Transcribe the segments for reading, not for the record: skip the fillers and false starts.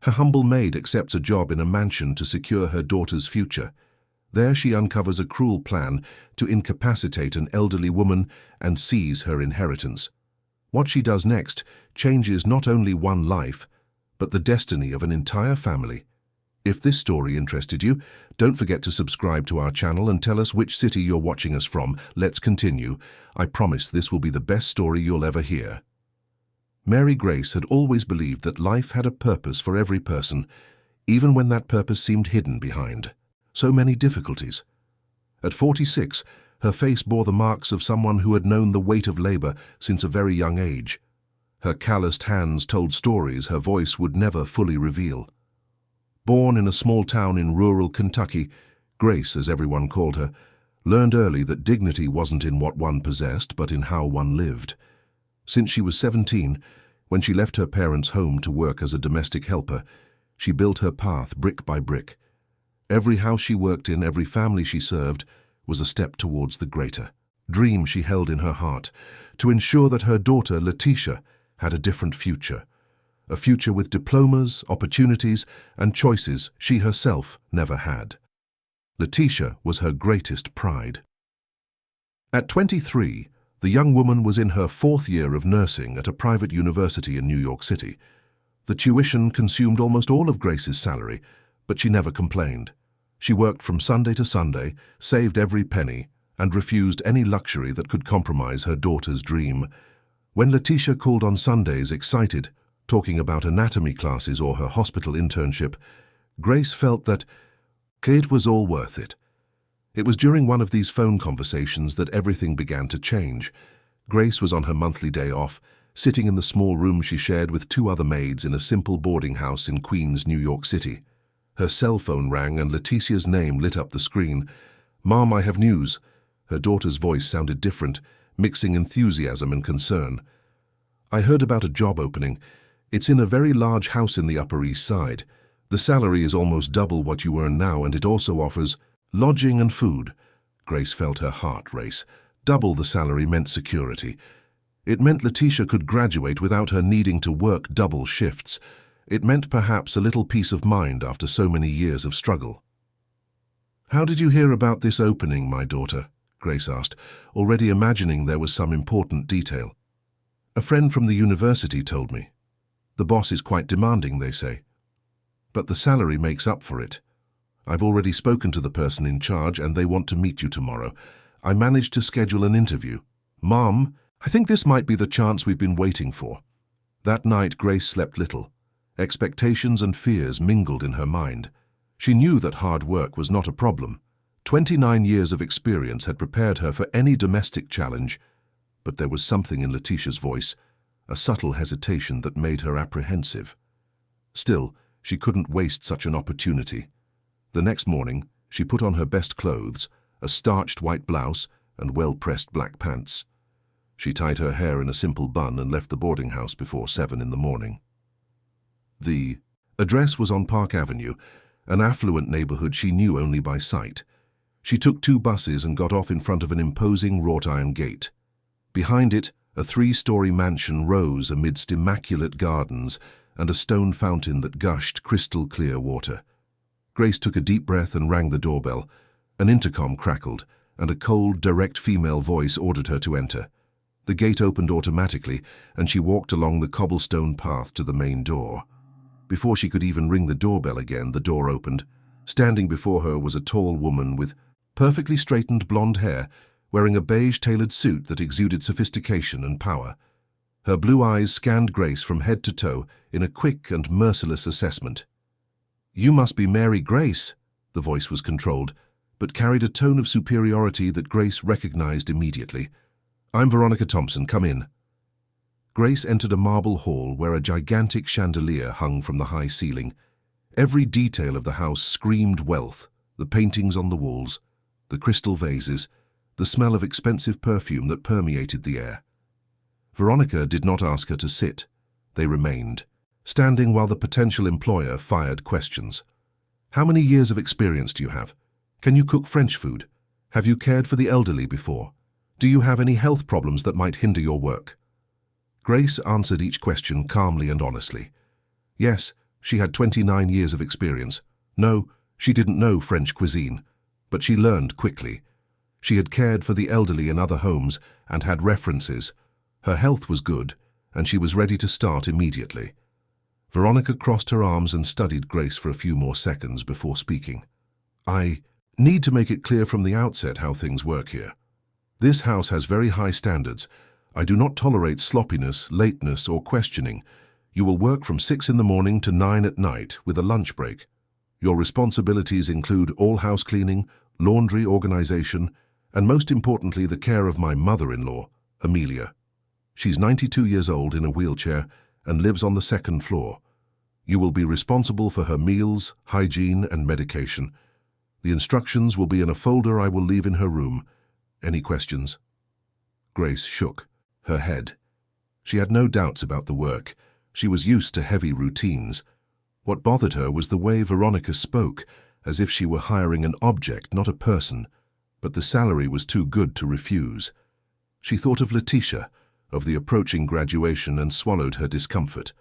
Her humble maid accepts a job in a mansion to secure her daughter's future. There she uncovers a cruel plan to incapacitate an elderly woman and seize her inheritance. What she does next changes not only one life, but the destiny of an entire family. If this story interested you, don't forget to subscribe to our channel and tell us which city you're watching us from. Let's continue. I promise this will be the best story you'll ever hear. Mary Grace had always believed that life had a purpose for every person, even when that purpose seemed hidden behind so many difficulties. At 46, her face bore the marks of someone who had known the weight of labor since a very young age. Her calloused hands told stories her voice would never fully reveal. Born in a small town in rural Kentucky, Grace, as everyone called her, learned early that dignity wasn't in what one possessed, but in how one lived. Since she was 17, when she left her parents' home to work as a domestic helper, she built her path brick by brick. Every house she worked in, every family she served, was a step towards the greater dream she held in her heart, to ensure that her daughter, Letitia, had a different future. A future with diplomas, opportunities, and choices she herself never had. Letitia was her greatest pride. At 23, the young woman was in her 4th year of nursing at a private university in New York City. The tuition consumed almost all of Grace's salary, but she never complained. She worked from Sunday to Sunday, saved every penny, and refused any luxury that could compromise her daughter's dream. When Letitia called on Sundays excited, talking about anatomy classes or her hospital internship, Grace felt that it was all worth it. It was during one of these phone conversations that everything began to change. Grace was on her monthly day off, sitting in the small room she shared with 2 other maids in a simple boarding house in Queens, New York City. Her cell phone rang and Letitia's name lit up the screen. "Mom, I have news." Her daughter's voice sounded different, mixing enthusiasm and concern. "I heard about a job opening. It's in a very large house in the Upper East Side. The salary is almost double what you earn now, and it also offers lodging and food." Grace felt her heart race. Double the salary meant security. It meant Letitia could graduate without her needing to work double shifts. It meant perhaps a little peace of mind after so many years of struggle. "How did you hear about this opening, my daughter?" Grace asked, already imagining there was some important detail. "A friend from the university told me. The boss is quite demanding, they say. But the salary makes up for it. I've already spoken to the person in charge and they want to meet you tomorrow. I managed to schedule an interview. Mom, I think this might be the chance we've been waiting for." That night, Grace slept little. Expectations and fears mingled in her mind. She knew that hard work was not a problem. 29 years of experience had prepared her for any domestic challenge, but there was something in Letitia's voice, a subtle hesitation that made her apprehensive. Still, she couldn't waste such an opportunity. The next morning, she put on her best clothes, a starched white blouse and well-pressed black pants. She tied her hair in a simple bun and left the boarding house before 7 in the morning. The address was on Park Avenue, an affluent neighborhood she knew only by sight. She took 2 buses and got off in front of an imposing wrought-iron gate. Behind it, a 3-story mansion rose amidst immaculate gardens and a stone fountain that gushed crystal-clear water. Grace took a deep breath and rang the doorbell. An intercom crackled, and a cold, direct female voice ordered her to enter. The gate opened automatically, and she walked along the cobblestone path to the main door. Before she could even ring the doorbell again, the door opened. Standing before her was a tall woman with perfectly straightened blonde hair, wearing a beige-tailored suit that exuded sophistication and power. Her blue eyes scanned Grace from head to toe in a quick and merciless assessment. "You must be Mary Grace," the voice was controlled, but carried a tone of superiority that Grace recognized immediately. "I'm Veronica Thompson, come in." Grace entered a marble hall where a gigantic chandelier hung from the high ceiling. Every detail of the house screamed wealth, the paintings on the walls, the crystal vases, the smell of expensive perfume that permeated the air. Veronica did not ask her to sit. They remained, standing while the potential employer fired questions. "How many years of experience do you have? Can you cook French food? Have you cared for the elderly before? Do you have any health problems that might hinder your work?" Grace answered each question calmly and honestly. Yes, She had 29 years of experience. No, she didn't know French cuisine, but she learned quickly. She had cared for the elderly in other homes and had references. Her health was good, and she was ready to start immediately. Veronica crossed her arms and studied Grace for a few more seconds before speaking. I need to make it clear from the outset how things work here. This house has very high standards. I do not tolerate sloppiness, lateness, or questioning. You will work from 6 in the morning to 9 at night with a lunch break. Your responsibilities include all house cleaning, laundry organization, and most importantly, the care of my mother-in-law, Amelia. She's 92 years old in a wheelchair and lives on the 2nd floor. You will be responsible for her meals, hygiene, and medication. The instructions will be in a folder I will leave in her room. Any questions? Grace shook her head. She had no doubts about the work. She was used to heavy routines. What bothered her was the way Veronica spoke, as if she were hiring an object, not a person. But the salary was too good to refuse. She thought of Letitia, of the approaching graduation, and swallowed her discomfort.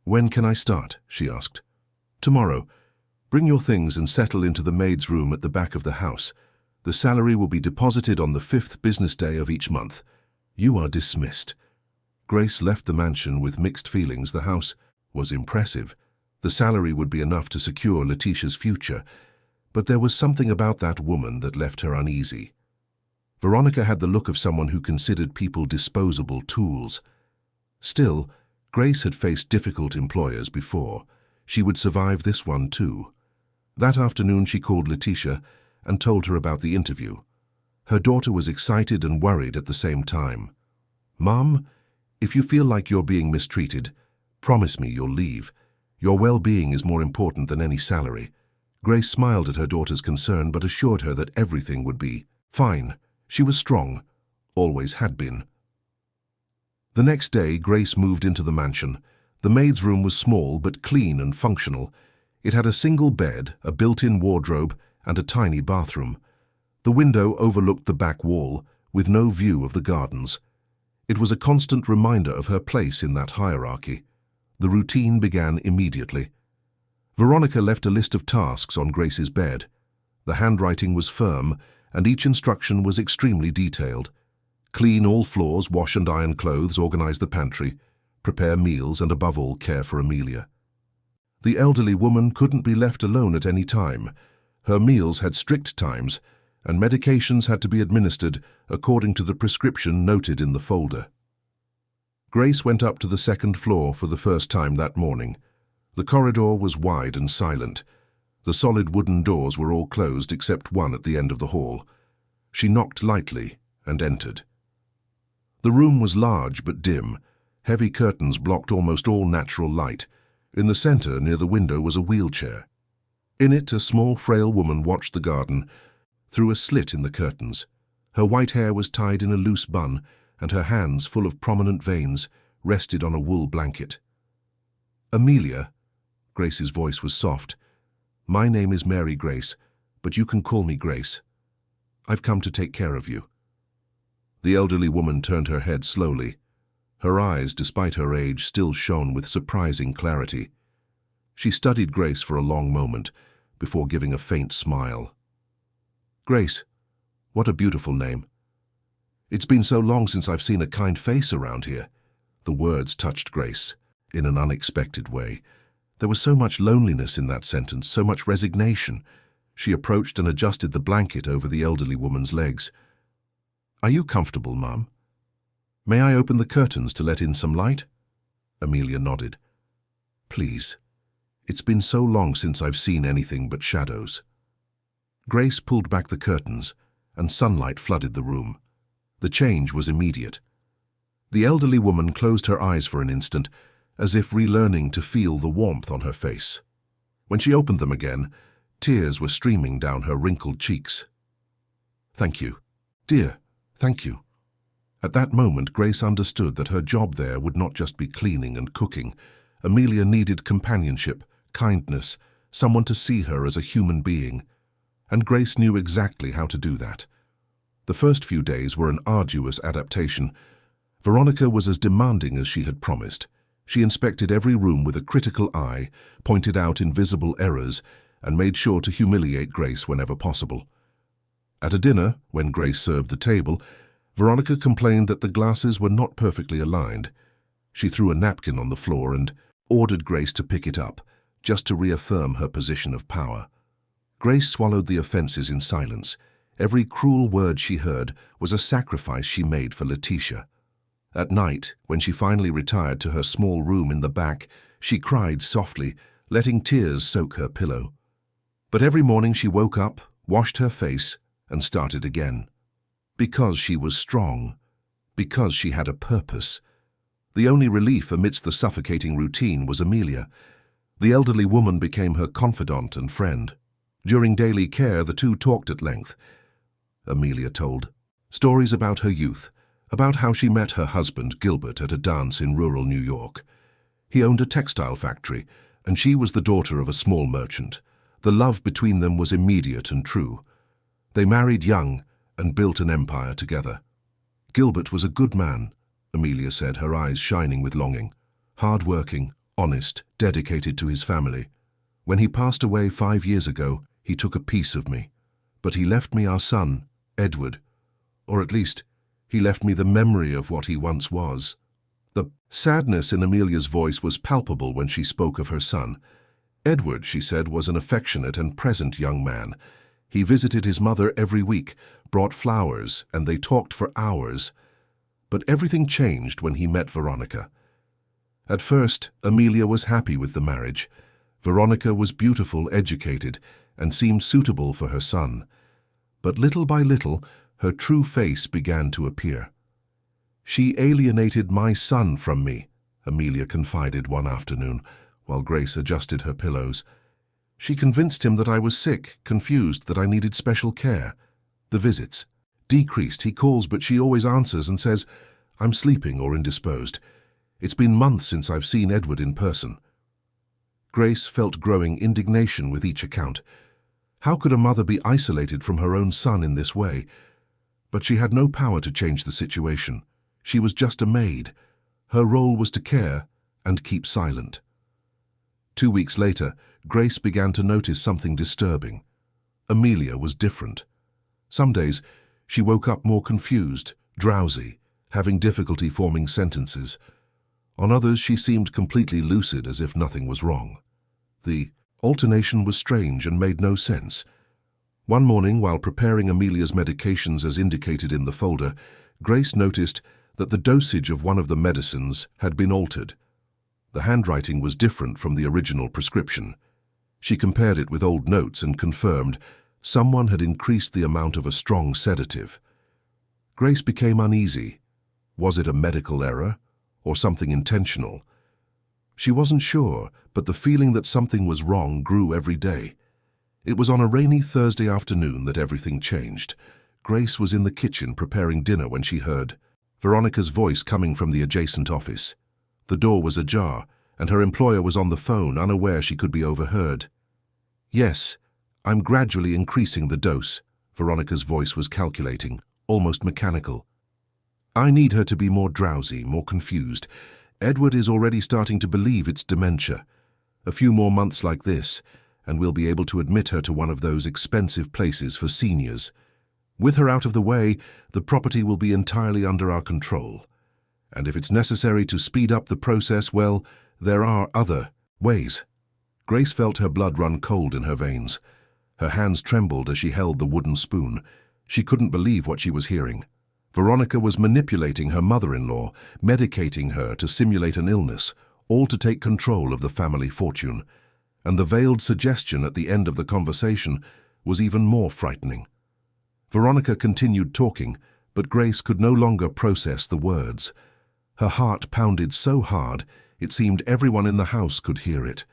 When can I start? She asked. Tomorrow. Bring your things and settle into the maid's room at the back of the house. The salary will be deposited on the 5th business day of each month. You are dismissed. Grace left the mansion with mixed feelings. The house was impressive. The salary would be enough to secure Letitia's future, but there was something about that woman that left her uneasy. Veronica had the look of someone who considered people disposable tools. Still, Grace had faced difficult employers before. She would survive this one too. That afternoon she called Letitia and told her about the interview. Her daughter was excited and worried at the same time. Mom, if you feel like you're being mistreated, promise me you'll leave. Your well-being is more important than any salary. Grace smiled at her daughter's concern but assured her that everything would be fine. She was strong, always had been. The next day, Grace moved into the mansion. The maid's room was small but clean and functional. It had a single bed, a built-in wardrobe, and a tiny bathroom. The window overlooked the back wall, with no view of the gardens. It was a constant reminder of her place in that hierarchy. The routine began immediately. Veronica left a list of tasks on Grace's bed. The handwriting was firm, and each instruction was extremely detailed. Clean all floors, wash and iron clothes, organize the pantry, prepare meals, and above all, care for Amelia. The elderly woman couldn't be left alone at any time. Her meals had strict times, and medications had to be administered according to the prescription noted in the folder. Grace went up to the 2nd floor for the first time that morning. The corridor was wide and silent. The solid wooden doors were all closed except one at the end of the hall. She knocked lightly and entered. The room was large but dim. Heavy curtains blocked almost all natural light. In the center, near the window, was a wheelchair. In it, a small, frail woman watched the garden through a slit in the curtains. Her white hair was tied in a loose bun, and her hands, full of prominent veins, rested on a wool blanket. Amelia, Grace's voice was soft. My name is Mary Grace, but you can call me Grace. I've come to take care of you. The elderly woman turned her head slowly. Her eyes, despite her age, still shone with surprising clarity. She studied Grace for a long moment before giving a faint smile. Grace, what a beautiful name. It's been so long since I've seen a kind face around here. The words touched Grace in an unexpected way. There was so much loneliness in that sentence, so much resignation. She approached and adjusted the blanket over the elderly woman's legs. Are you comfortable, Mum? May I open the curtains to let in some light? Amelia nodded. Please. It's been so long since I've seen anything but shadows. Grace pulled back the curtains, and sunlight flooded the room. The change was immediate. The elderly woman closed her eyes for an instant, as if relearning to feel the warmth on her face. When she opened them again, tears were streaming down her wrinkled cheeks. Thank you, dear, thank you. At that moment, Grace understood that her job there would not just be cleaning and cooking. Amelia needed companionship, kindness, someone to see her as a human being. And Grace knew exactly how to do that. The first few days were an arduous adaptation. Veronica was as demanding as she had promised. She inspected every room with a critical eye, pointed out invisible errors, and made sure to humiliate Grace whenever possible. At a dinner, when Grace served the table, Veronica complained that the glasses were not perfectly aligned. She threw a napkin on the floor and ordered Grace to pick it up, just to reaffirm her position of power. Grace swallowed the offenses in silence. Every cruel word she heard was a sacrifice she made for Letitia. At night, when she finally retired to her small room in the back, she cried softly, letting tears soak her pillow. But every morning she woke up, washed her face, and started again. Because she was strong. Because she had a purpose. The only relief amidst the suffocating routine was Amelia. The elderly woman became her confidant and friend. During daily care, the two talked at length. Amelia told stories about her youth, about how she met her husband, Gilbert, at a dance in rural New York. He owned a textile factory, and she was the daughter of a small merchant. The love between them was immediate and true. They married young and built an empire together. Gilbert was a good man, Amelia said, her eyes shining with longing. Hard-working, honest, dedicated to his family. When he passed away 5 years ago, he took a piece of me. But he left me our son, Edward. Or at least, he left me the memory of what he once was. The sadness in Amelia's voice was palpable when she spoke of her son. Edward, she said, was an affectionate and present young man. He visited his mother every week, brought flowers, and they talked for hours. But everything changed when he met Veronica. At first, Amelia was happy with the marriage. Veronica was beautiful, educated, and seemed suitable for her son. But little by little, her true face began to appear. "She alienated my son from me," Amelia confided one afternoon, while Grace adjusted her pillows. "She convinced him that I was sick, confused, that I needed special care. The visits decreased. He calls, but she always answers and says, 'I'm sleeping or indisposed.' It's been months since I've seen Edward in person." Grace felt growing indignation with each account. How could a mother be isolated from her own son in this way? But she had no power to change the situation. She was just a maid. Her role was to care and keep silent. 2 weeks later, Grace began to notice something disturbing. Amelia was different. Some days, she woke up more confused, drowsy, having difficulty forming sentences. On others, she seemed completely lucid, as if nothing was wrong. The alternation was strange and made no sense. One morning, while preparing Amelia's medications as indicated in the folder, Grace noticed that the dosage of one of the medicines had been altered. The handwriting was different from the original prescription. She compared it with old notes and confirmed someone had increased the amount of a strong sedative. Grace became uneasy. Was it a medical error or something intentional? She wasn't sure, but the feeling that something was wrong grew every day. It was on a rainy Thursday afternoon that everything changed. Grace was in the kitchen preparing dinner when she heard Veronica's voice coming from the adjacent office. The door was ajar, and her employer was on the phone, unaware she could be overheard. "Yes, I'm gradually increasing the dose," Veronica's voice was calculating, almost mechanical. "I need her to be more drowsy, more confused. Edward is already starting to believe it's dementia. A few more months like this, and we'll be able to admit her to one of those expensive places for seniors. With her out of the way, the property will be entirely under our control. And if it's necessary to speed up the process, well, there are other ways." Grace felt her blood run cold in her veins. Her hands trembled as she held the wooden spoon. She couldn't believe what she was hearing. Veronica was manipulating her mother-in-law, medicating her to simulate an illness, all to take control of the family fortune. And the veiled suggestion at the end of the conversation was even more frightening. Veronica continued talking, but Grace could no longer process the words. Her heart pounded so hard, it seemed everyone in the house could hear it.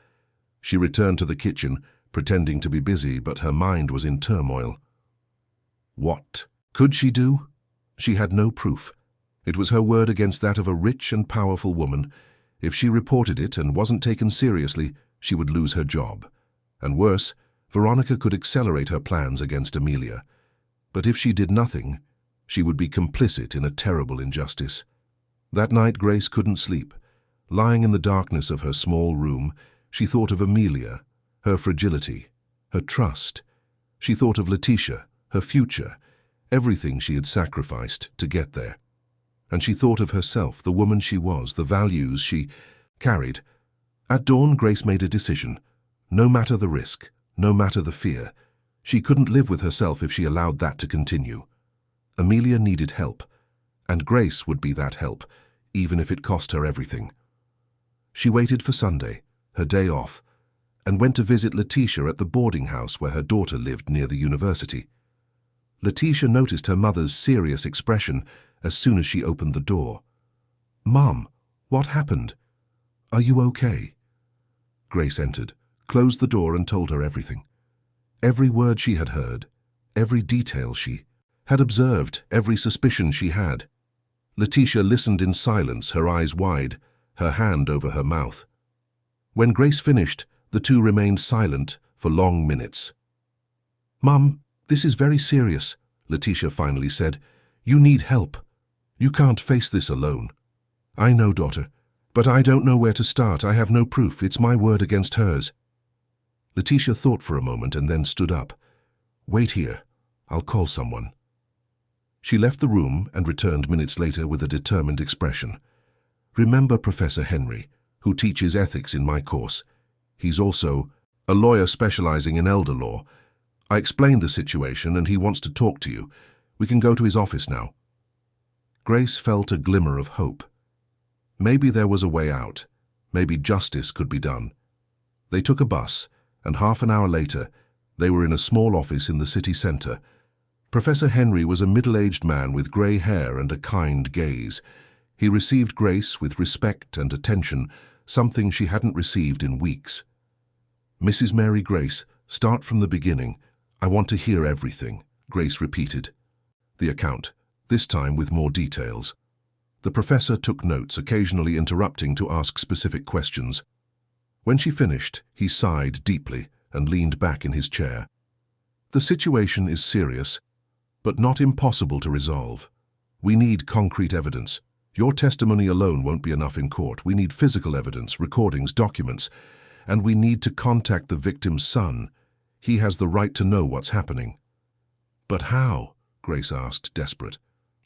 She returned to the kitchen, pretending to be busy, but her mind was in turmoil. What could she do? She had no proof. It was her word against that of a rich and powerful woman. If she reported it and wasn't taken seriously, she would lose her job. And worse, Veronica could accelerate her plans against Amelia. But if she did nothing, she would be complicit in a terrible injustice. That night, Grace couldn't sleep. Lying in the darkness of her small room, she thought of Amelia, her fragility, her trust. She thought of Letitia, her future, everything she had sacrificed to get there. And she thought of herself, the woman she was, the values she carried. At dawn, Grace made a decision. No matter the risk, no matter the fear, she couldn't live with herself if she allowed that to continue. Amelia needed help, and Grace would be that help, even if it cost her everything. She waited for Sunday, her day off, and went to visit Letitia at the boarding house where her daughter lived near the university. Letitia noticed her mother's serious expression as soon as she opened the door. "Mom, what happened? Are you okay?" Grace entered, closed the door and told her everything. Every word she had heard, every detail she had observed, every suspicion she had. Letitia listened in silence, her eyes wide, her hand over her mouth. When Grace finished, the two remained silent for long minutes. "Mum, this is very serious," Letitia finally said. "You need help. You can't face this alone." "I know, daughter, but I don't know where to start. I have no proof. It's my word against hers." Letitia thought for a moment and then stood up. "Wait here. I'll call someone." She left the room and returned minutes later with a determined expression. "Remember Professor Henry, who teaches ethics in my course. He's also a lawyer specializing in elder law. I explained the situation and he wants to talk to you. We can go to his office now." Grace felt a glimmer of hope. Maybe there was a way out. Maybe justice could be done. They took a bus, and half an hour later, they were in a small office in the city center. Professor Henry was a middle-aged man with grey hair and a kind gaze. He received Grace with respect and attention, something she hadn't received in weeks. "Mrs. Mary Grace, start from the beginning. I want to hear everything," Grace repeated. The account, this time with more details. The professor took notes, occasionally interrupting to ask specific questions. When she finished, he sighed deeply and leaned back in his chair. "The situation is serious, but not impossible to resolve. We need concrete evidence. Your testimony alone won't be enough in court. We need physical evidence, recordings, documents, and we need to contact the victim's son. He has the right to know what's happening." "But how?" Grace asked, desperate.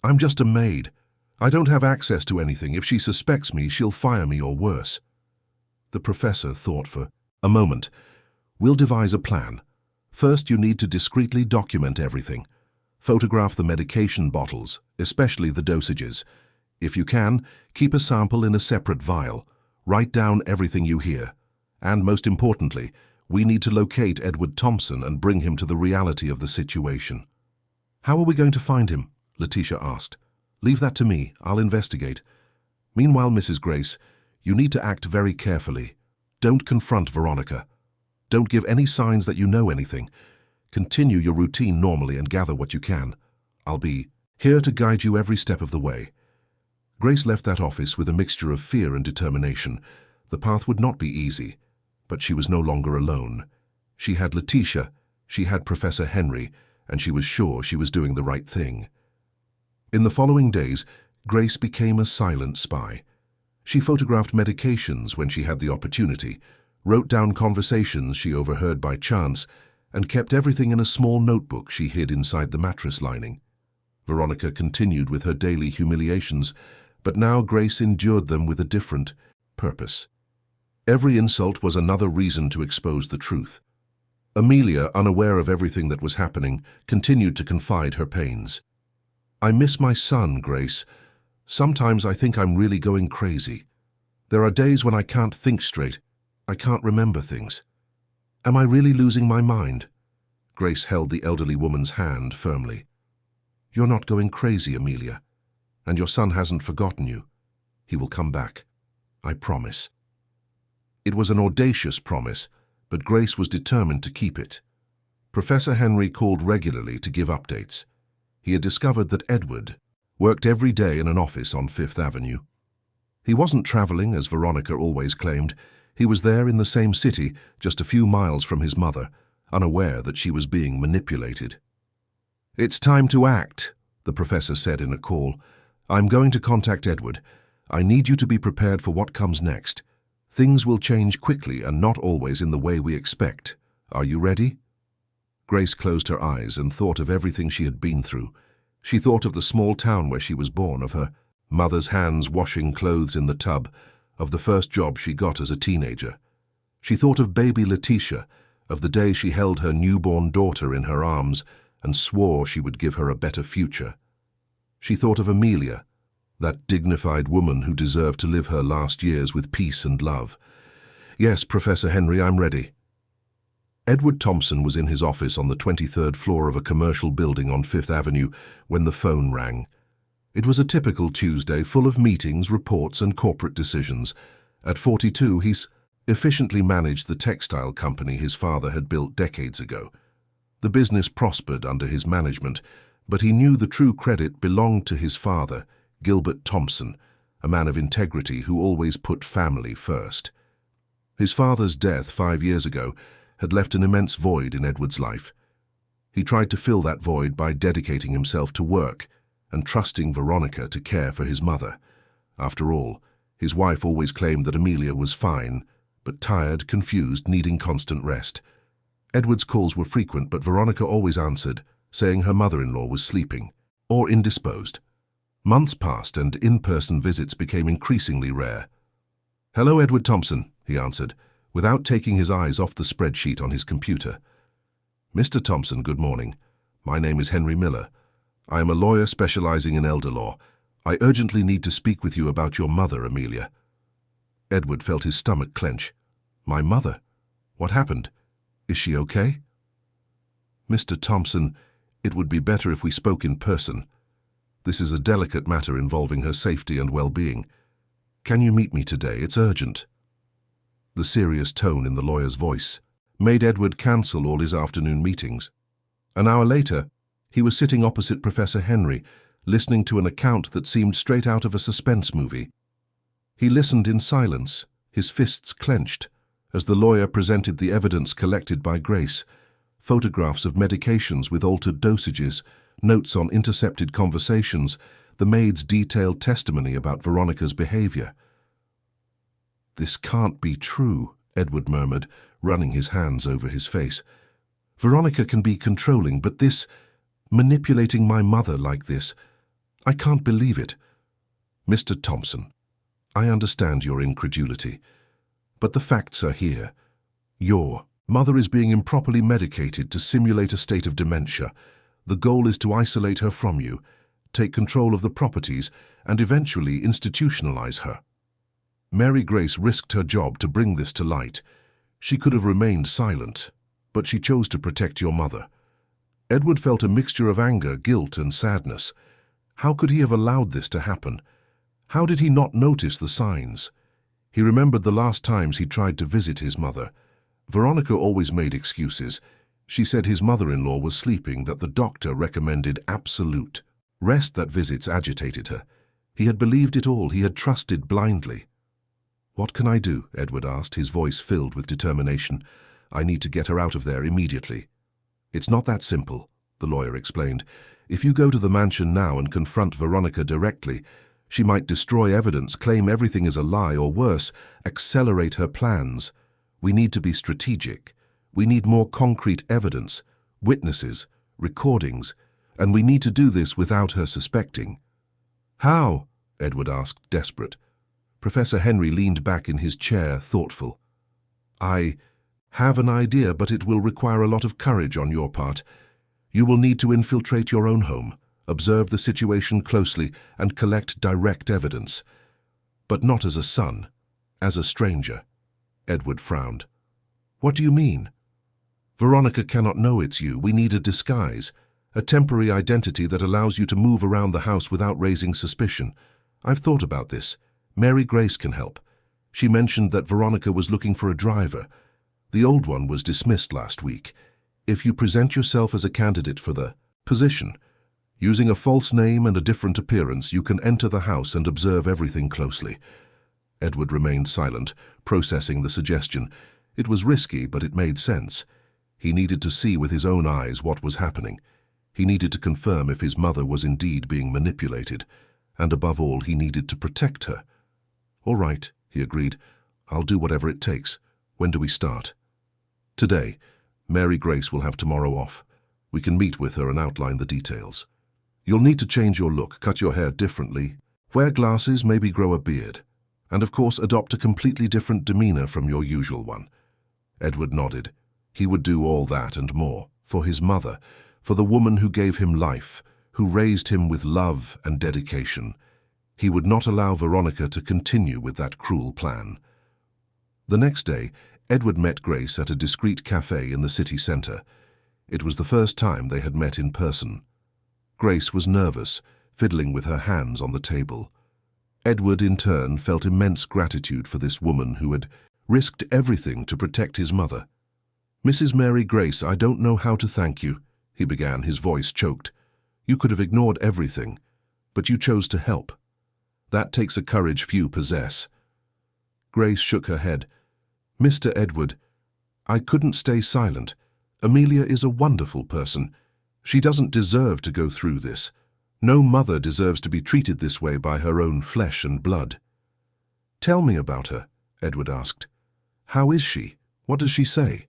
"I'm just a maid. I don't have access to anything. If she suspects me, she'll fire me or worse." The professor thought for a moment. "We'll devise a plan. First, you need to discreetly document everything. Photograph the medication bottles, especially the dosages. If you can, keep a sample in a separate vial. Write down everything you hear. And most importantly, we need to locate Edward Thompson and bring him to the reality of the situation." "How are we going to find him?" Letitia asked. "Leave that to me. I'll investigate. Meanwhile, Mrs. Grace, you need to act very carefully. Don't confront Veronica. Don't give any signs that you know anything. Continue your routine normally and gather what you can. I'll be here to guide you every step of the way." Grace left that office with a mixture of fear and determination. The path would not be easy, but she was no longer alone. She had Letitia, she had Professor Henry, and she was sure she was doing the right thing. In the following days, Grace became a silent spy. She photographed medications when she had the opportunity, wrote down conversations she overheard by chance, and kept everything in a small notebook she hid inside the mattress lining. Veronica continued with her daily humiliations, but now Grace endured them with a different purpose. Every insult was another reason to expose the truth. Amelia, unaware of everything that was happening, continued to confide her pains. "I miss my son, Grace. Sometimes I think I'm really going crazy. There are days when I can't think straight. I can't remember things. Am I really losing my mind?" Grace held the elderly woman's hand firmly. "You're not going crazy, Amelia. And your son hasn't forgotten you. He will come back. I promise." It was an audacious promise, but Grace was determined to keep it. Professor Henry called regularly to give updates. He had discovered that Edward worked every day in an office on Fifth Avenue. He wasn't traveling, as Veronica always claimed. He was there in the same city, just a few miles from his mother, unaware that she was being manipulated. "It's time to act," the professor said in a call. "I'm going to contact Edward. I need you to be prepared for what comes next. Things will change quickly and not always in the way we expect. Are you ready?" Grace closed her eyes and thought of everything she had been through. She thought of the small town where she was born, of her mother's hands washing clothes in the tub, of the first job she got as a teenager. She thought of baby Letitia, of the day she held her newborn daughter in her arms and swore she would give her a better future. She thought of Amelia, that dignified woman who deserved to live her last years with peace and love. "Yes, Professor Henry, I'm ready." Edward Thompson was in his office on the 23rd floor of a commercial building on Fifth Avenue when the phone rang. It was a typical Tuesday, full of meetings, reports, and corporate decisions. At 42, he's efficiently managed the textile company his father had built decades ago. The business prospered under his management, but he knew the true credit belonged to his father, Gilbert Thompson, a man of integrity who always put family first. His father's death 5 years ago had left an immense void in Edward's life. He tried to fill that void by dedicating himself to work and trusting Veronica to care for his mother. After all, his wife always claimed that Amelia was fine, but tired, confused, needing constant rest. Edward's calls were frequent, but Veronica always answered, saying her mother-in-law was sleeping or indisposed. Months passed and in-person visits became increasingly rare. "Hello, Edward Thompson," he answered, without taking his eyes off the spreadsheet on his computer. "Mr. Thompson, good morning. My name is Henry Miller. I am a lawyer specializing in elder law. I urgently need to speak with you about your mother, Amelia." Edward felt his stomach clench. "My mother? What happened? Is she okay?" "Mr. Thompson, it would be better if we spoke in person. This is a delicate matter involving her safety and well-being. Can you meet me today? It's urgent." The serious tone in the lawyer's voice made Edward cancel all his afternoon meetings. An hour later, he was sitting opposite Professor Henry, listening to an account that seemed straight out of a suspense movie. He listened in silence, his fists clenched, as the lawyer presented the evidence collected by Grace: photographs of medications with altered dosages, notes on intercepted conversations, the maid's detailed testimony about Veronica's behavior. "This can't be true," Edward murmured, running his hands over his face. "Veronica can be controlling, but this, manipulating my mother like this, I can't believe it. Mr. Thompson, I understand your incredulity, but the facts are here. Your mother is being improperly medicated to simulate a state of dementia. The goal is to isolate her from you, take control of the properties, and eventually institutionalize her. Mary Grace risked her job to bring this to light. She could have remained silent, but she chose to protect your mother." Edward felt a mixture of anger, guilt, and sadness. How could he have allowed this to happen? How did he not notice the signs? He remembered the last times he tried to visit his mother. Veronica always made excuses. She said his mother-in-law was sleeping, that the doctor recommended absolute rest, that visits agitated her. He had believed it all. He had trusted blindly. "What can I do?" Edward asked, his voice filled with determination. "I need to get her out of there immediately." "It's not that simple," the lawyer explained. "If you go to the mansion now and confront Veronica directly, she might destroy evidence, claim everything is a lie, or worse, accelerate her plans. We need to be strategic. We need more concrete evidence, witnesses, recordings, and we need to do this without her suspecting." "How?" Edward asked, desperate. Professor Henry leaned back in his chair, thoughtful. "I have an idea, but it will require a lot of courage on your part. You will need to infiltrate your own home, observe the situation closely, and collect direct evidence. But not as a son, as a stranger." Edward frowned. "What do you mean?" "Veronica cannot know it's you. We need a disguise, a temporary identity that allows you to move around the house without raising suspicion. I've thought about this. Mary Grace can help. She mentioned that Veronica was looking for a driver. The old one was dismissed last week. If you present yourself as a candidate for the position, using a false name and a different appearance, you can enter the house and observe everything closely." Edward remained silent, processing the suggestion. It was risky, but it made sense. He needed to see with his own eyes what was happening. He needed to confirm if his mother was indeed being manipulated. And above all, he needed to protect her. "All right," he agreed. "I'll do whatever it takes. When do we start?" "Today. Mary Grace will have tomorrow off. We can meet with her and outline the details. You'll need to change your look, cut your hair differently, wear glasses, maybe grow a beard, and of course adopt a completely different demeanor from your usual one." Edward nodded. He would do all that and more, for his mother, for the woman who gave him life, who raised him with love and dedication. He would not allow Veronica to continue with that cruel plan. The next day, Edward met Grace at a discreet cafe in the city centre. It was the first time they had met in person. Grace was nervous, fiddling with her hands on the table. Edward, in turn, felt immense gratitude for this woman who had risked everything to protect his mother. "Mrs. Mary Grace, I don't know how to thank you," he began, his voice choked. "You could have ignored everything, but you chose to help. That takes a courage few possess." Grace shook her head. "Mr. Edward, I couldn't stay silent. Amelia is a wonderful person. She doesn't deserve to go through this. No mother deserves to be treated this way by her own flesh and blood." "Tell me about her," Edward asked. "How is she? What does she say?"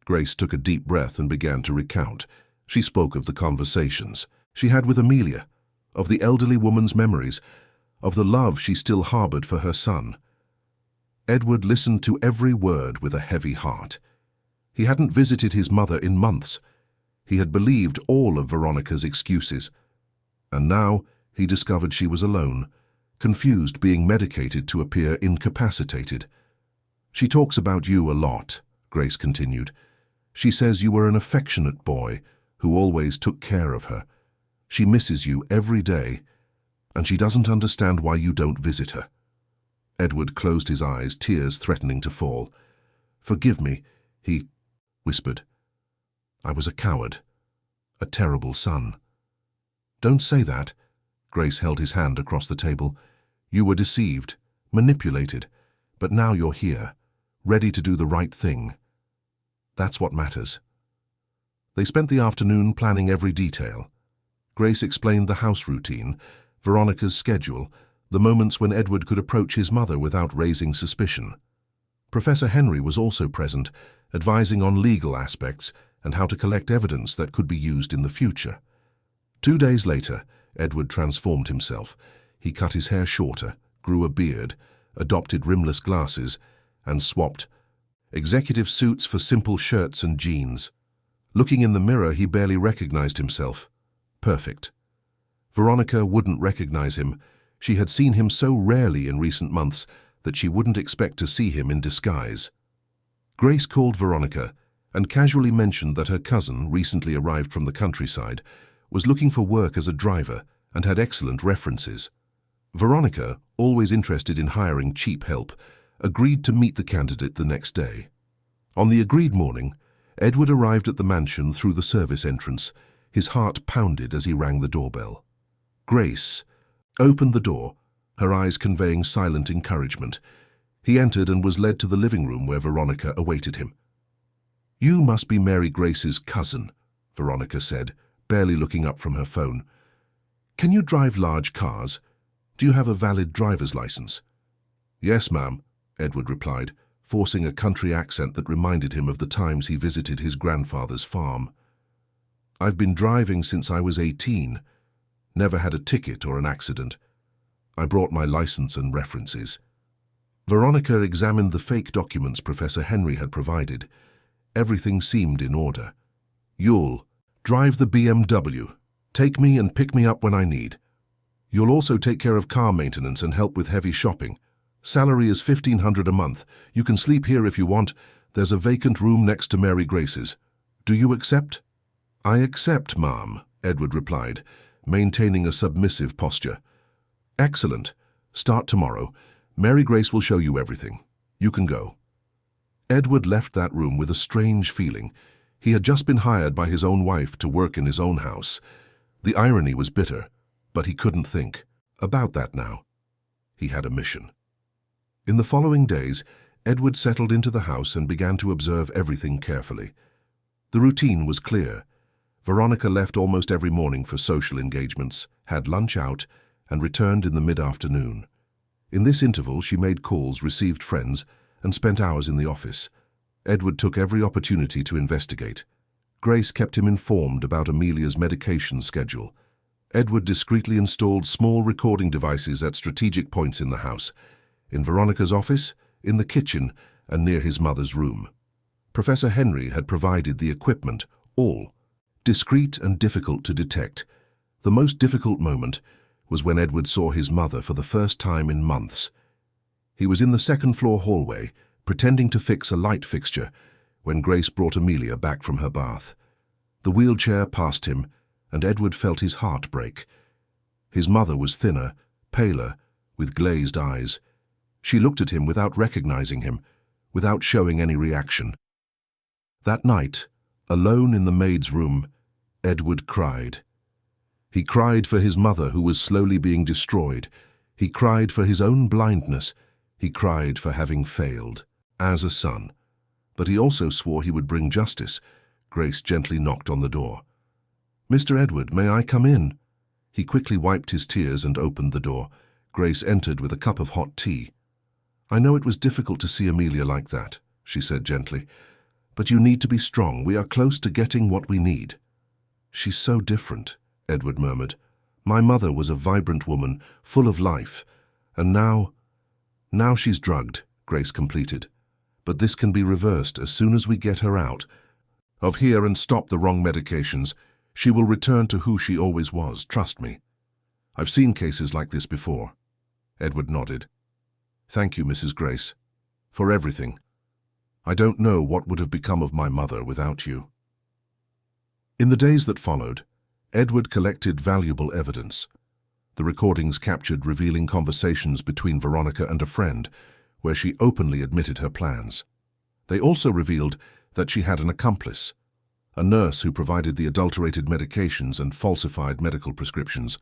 Grace took a deep breath and began to recount. She spoke of the conversations she had with Amelia, of the elderly woman's memories, of the love she still harbored for her son. Edward listened to every word with a heavy heart. He hadn't visited his mother in months. He had believed all of Veronica's excuses. And now he discovered she was alone, confused, being medicated to appear incapacitated. "She talks about you a lot," Grace continued. "She says you were an affectionate boy who always took care of her. She misses you every day, and she doesn't understand why you don't visit her." Edward closed his eyes, tears threatening to fall. "Forgive me," he whispered. "I was a coward, a terrible son." "Don't say that." Grace held his hand across the table. "You were deceived, manipulated, but now you're here, ready to do the right thing. That's what matters." They spent the afternoon planning every detail. Grace explained the house routine, Veronica's schedule, the moments when Edward could approach his mother without raising suspicion. Professor Henry was also present, advising on legal aspects and how to collect evidence that could be used in the future. 2 days later, Edward transformed himself. He cut his hair shorter, grew a beard, adopted rimless glasses, and swapped executive suits for simple shirts and jeans. Looking in the mirror, he barely recognized himself. Perfect. Veronica wouldn't recognize him. She had seen him so rarely in recent months that she wouldn't expect to see him in disguise. Grace called Veronica and casually mentioned that her cousin, recently arrived from the countryside, was looking for work as a driver and had excellent references. Veronica, always interested in hiring cheap help, agreed to meet the candidate the next day. On the agreed morning, Edward arrived at the mansion through the service entrance. His heart pounded as he rang the doorbell. Grace opened the door, her eyes conveying silent encouragement. He entered and was led to the living room where Veronica awaited him. "You must be Mary Grace's cousin," Veronica said, barely looking up from her phone. "Can you drive large cars? Do you have a valid driver's license?" "Yes, ma'am," Edward replied, forcing a country accent that reminded him of the times he visited his grandfather's farm. "I've been driving since I was 18. Never had a ticket or an accident. I brought my license and references." Veronica examined the fake documents Professor Henry had provided. Everything seemed in order. "You'll drive the BMW. Take me and pick me up when I need. You'll also take care of car maintenance and help with heavy shopping. Salary is $1,500 a month. You can sleep here if you want. There's a vacant room next to Mary Grace's. Do you accept?" "I accept, ma'am," Edward replied, maintaining a submissive posture. "Excellent. Start tomorrow. Mary Grace will show you everything. You can go." Edward left that room with a strange feeling. He had just been hired by his own wife to work in his own house. The irony was bitter, but he couldn't think about that now. He had a mission. In the following days, Edward settled into the house and began to observe everything carefully. The routine was clear. Veronica left almost every morning for social engagements, had lunch out, and returned in the mid-afternoon. In this interval, she made calls, received friends, and spent hours in the office. Edward took every opportunity to investigate. Grace kept him informed about Amelia's medication schedule. Edward discreetly installed small recording devices at strategic points in the house, in Veronica's office, in the kitchen, and near his mother's room. Professor Henry had provided the equipment, all discreet and difficult to detect. The most difficult moment was when Edward saw his mother for the first time in months. He was in the second-floor hallway, pretending to fix a light fixture, when Grace brought Amelia back from her bath. The wheelchair passed him, and Edward felt his heart break. His mother was thinner, paler, with glazed eyes. She looked at him without recognizing him, without showing any reaction. That night, alone in the maid's room, Edward cried. He cried for his mother who was slowly being destroyed. He cried for his own blindness. He cried for having failed as a son. But he also swore he would bring justice. Grace gently knocked on the door. "Mr. Edward, may I come in?" He quickly wiped his tears and opened the door. Grace entered with a cup of hot tea. "I know it was difficult to see Amelia like that," she said gently. "But you need to be strong. We are close to getting what we need." "She's so different," Edward murmured. "My mother was a vibrant woman, full of life. And now she's drugged," Grace completed. "But this can be reversed as soon as we get her out of here and stop the wrong medications. She will return to who she always was, trust me. I've seen cases like this before." Edward nodded. "Thank you, Mrs. Grace, for everything. I don't know what would have become of my mother without you." In the days that followed, Edward collected valuable evidence. The recordings captured revealing conversations between Veronica and a friend, where she openly admitted her plans. They also revealed that she had an accomplice, a nurse who provided the adulterated medications and falsified medical prescriptions.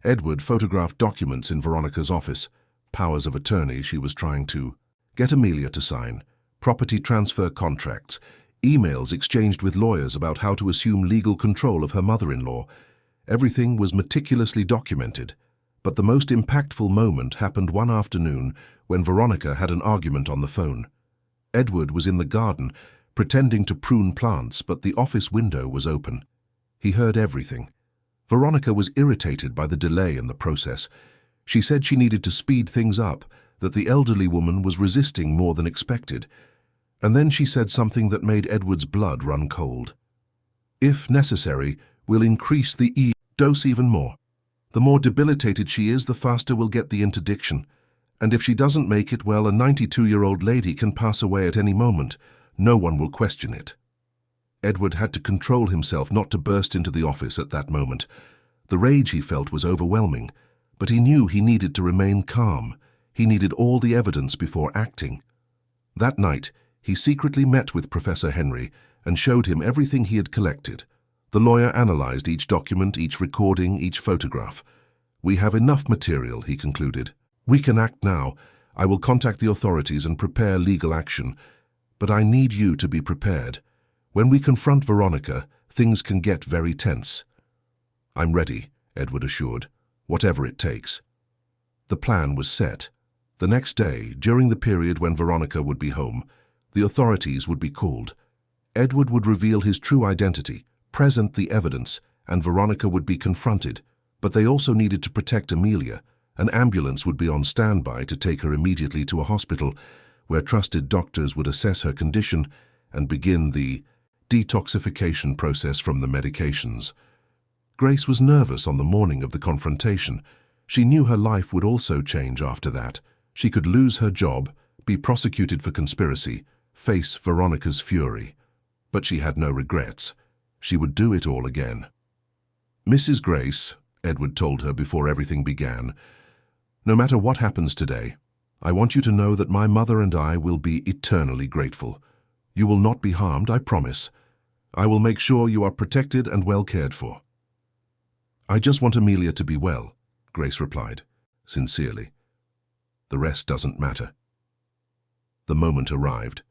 Edward photographed documents in Veronica's office, powers of attorney she was trying to get Amelia to sign, property transfer contracts, emails exchanged with lawyers about how to assume legal control of her mother-in-law. Everything was meticulously documented, but the most impactful moment happened one afternoon when Veronica had an argument on the phone. Edward was in the garden, pretending to prune plants, but the office window was open. He heard everything. Veronica was irritated by the delay in the process. She said she needed to speed things up, that the elderly woman was resisting more than expected. And then she said something that made Edward's blood run cold. "If necessary, we'll increase the dose even more. The more debilitated she is, the faster we'll get the interdiction. And if she doesn't make it, well, a 92-year-old lady can pass away at any moment. No one will question it." Edward had to control himself not to burst into the office at that moment. The rage he felt was overwhelming, but he knew he needed to remain calm. He needed all the evidence before acting. That night, he secretly met with Professor Henry and showed him everything he had collected. The lawyer analyzed each document, each recording, each photograph. "We have enough material," he concluded. "We can act now. I will contact the authorities and prepare legal action. But I need you to be prepared. When we confront Veronica, things can get very tense." "I'm ready," Edward assured, "whatever it takes." The plan was set. The next day, during the period when Veronica would be home, the authorities would be called. Edward would reveal his true identity, present the evidence, and Veronica would be confronted. But they also needed to protect Amelia. An ambulance would be on standby to take her immediately to a hospital, where trusted doctors would assess her condition and begin the detoxification process from the medications. Grace was nervous on the morning of the confrontation. She knew her life would also change after that. She could lose her job, be prosecuted for conspiracy, face Veronica's fury. But she had no regrets. She would do it all again. "Mrs. Grace," Edward told her before everything began, "no matter what happens today, I want you to know that my mother and I will be eternally grateful. You will not be harmed, I promise. I will make sure you are protected and well cared for." "I just want Amelia to be well," Grace replied, sincerely. "The rest doesn't matter." The moment arrived.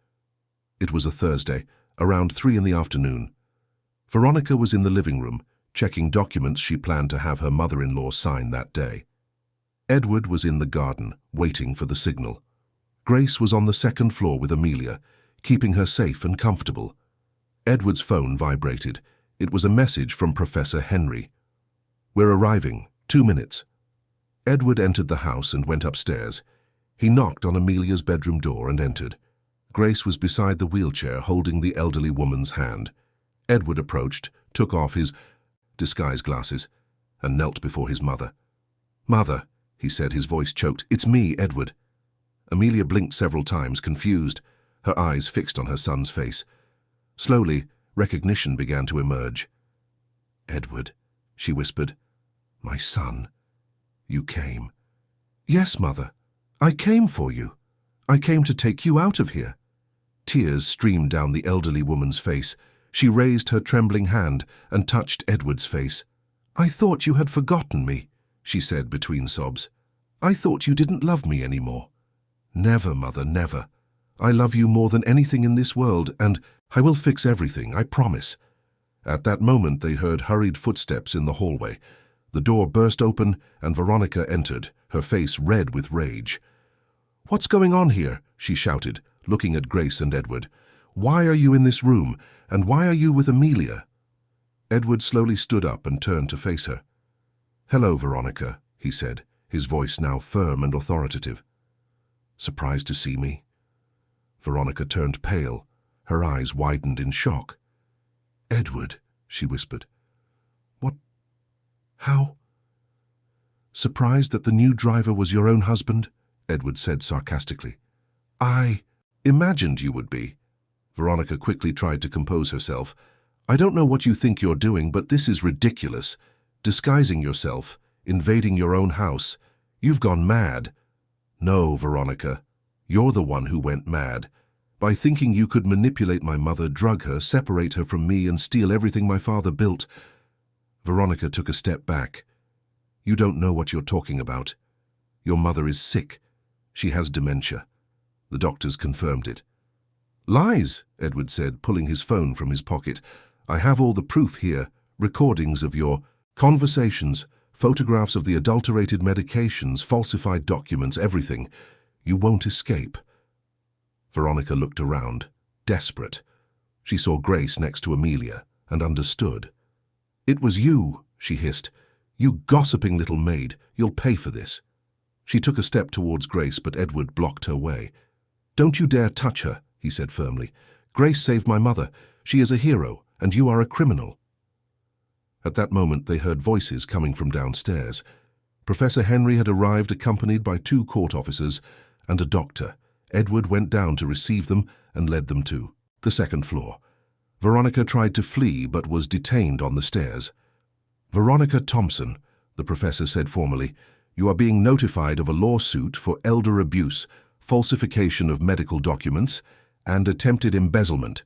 It was a Thursday, around 3 in the afternoon. Veronica was in the living room, checking documents she planned to have her mother-in-law sign that day. Edward was in the garden, waiting for the signal. Grace was on the second floor with Amelia, keeping her safe and comfortable. Edward's phone vibrated. It was a message from Professor Henry. "We're arriving. 2 minutes." Edward entered the house and went upstairs. He knocked on Amelia's bedroom door and entered. Grace was beside the wheelchair, holding the elderly woman's hand. Edward approached, took off his disguise glasses, and knelt before his mother. "Mother," he said, his voice choked. "It's me, Edward." Amelia blinked several times, confused, her eyes fixed on her son's face. Slowly, recognition began to emerge. "Edward," she whispered. "My son, you came." "Yes, Mother. I came for you. I came to take you out of here." Tears streamed down the elderly woman's face. She raised her trembling hand and touched Edward's face. "I thought you had forgotten me," she said between sobs. "I thought you didn't love me anymore." "Never, Mother, never. I love you more than anything in this world, and I will fix everything, I promise." At that moment they heard hurried footsteps in the hallway. The door burst open and Veronica entered, her face red with rage. "What's going on here?" she shouted, looking at Grace and Edward. "Why are you in this room, and why are you with Amelia?" Edward slowly stood up and turned to face her. "Hello, Veronica," he said, his voice now firm and authoritative. "Surprised to see me?" Veronica turned pale. Her eyes widened in shock. "Edward," she whispered. "What? How?" "Surprised that the new driver was your own husband?" Edward said sarcastically. "I imagined you would be." Veronica quickly tried to compose herself. "I don't know what you think you're doing, but this is ridiculous. Disguising yourself, invading your own house. You've gone mad." "No, Veronica. You're the one who went mad. By thinking you could manipulate my mother, drug her, separate her from me, and steal everything my father built." Veronica took a step back. "You don't know what you're talking about. Your mother is sick. She has dementia. The doctors confirmed it." "Lies," Edward said, pulling his phone from his pocket. "I have all the proof here, recordings of your conversations, photographs of the adulterated medications, falsified documents, everything. You won't escape." Veronica looked around, desperate. She saw Grace next to Amelia and understood. "It was you," she hissed. "You gossiping little maid. You'll pay for this." She took a step towards Grace, but Edward blocked her way. "Don't you dare touch her," he said firmly. "Grace saved my mother. She is a hero, and you are a criminal." At that moment they heard voices coming from downstairs. Professor Henry had arrived accompanied by 2 court officers and a doctor. Edward went down to receive them and led them to the second floor. Veronica tried to flee but was detained on the stairs. "Veronica Thompson," the professor said formally, "you are being notified of a lawsuit for elder abuse, falsification of medical documents, and attempted embezzlement.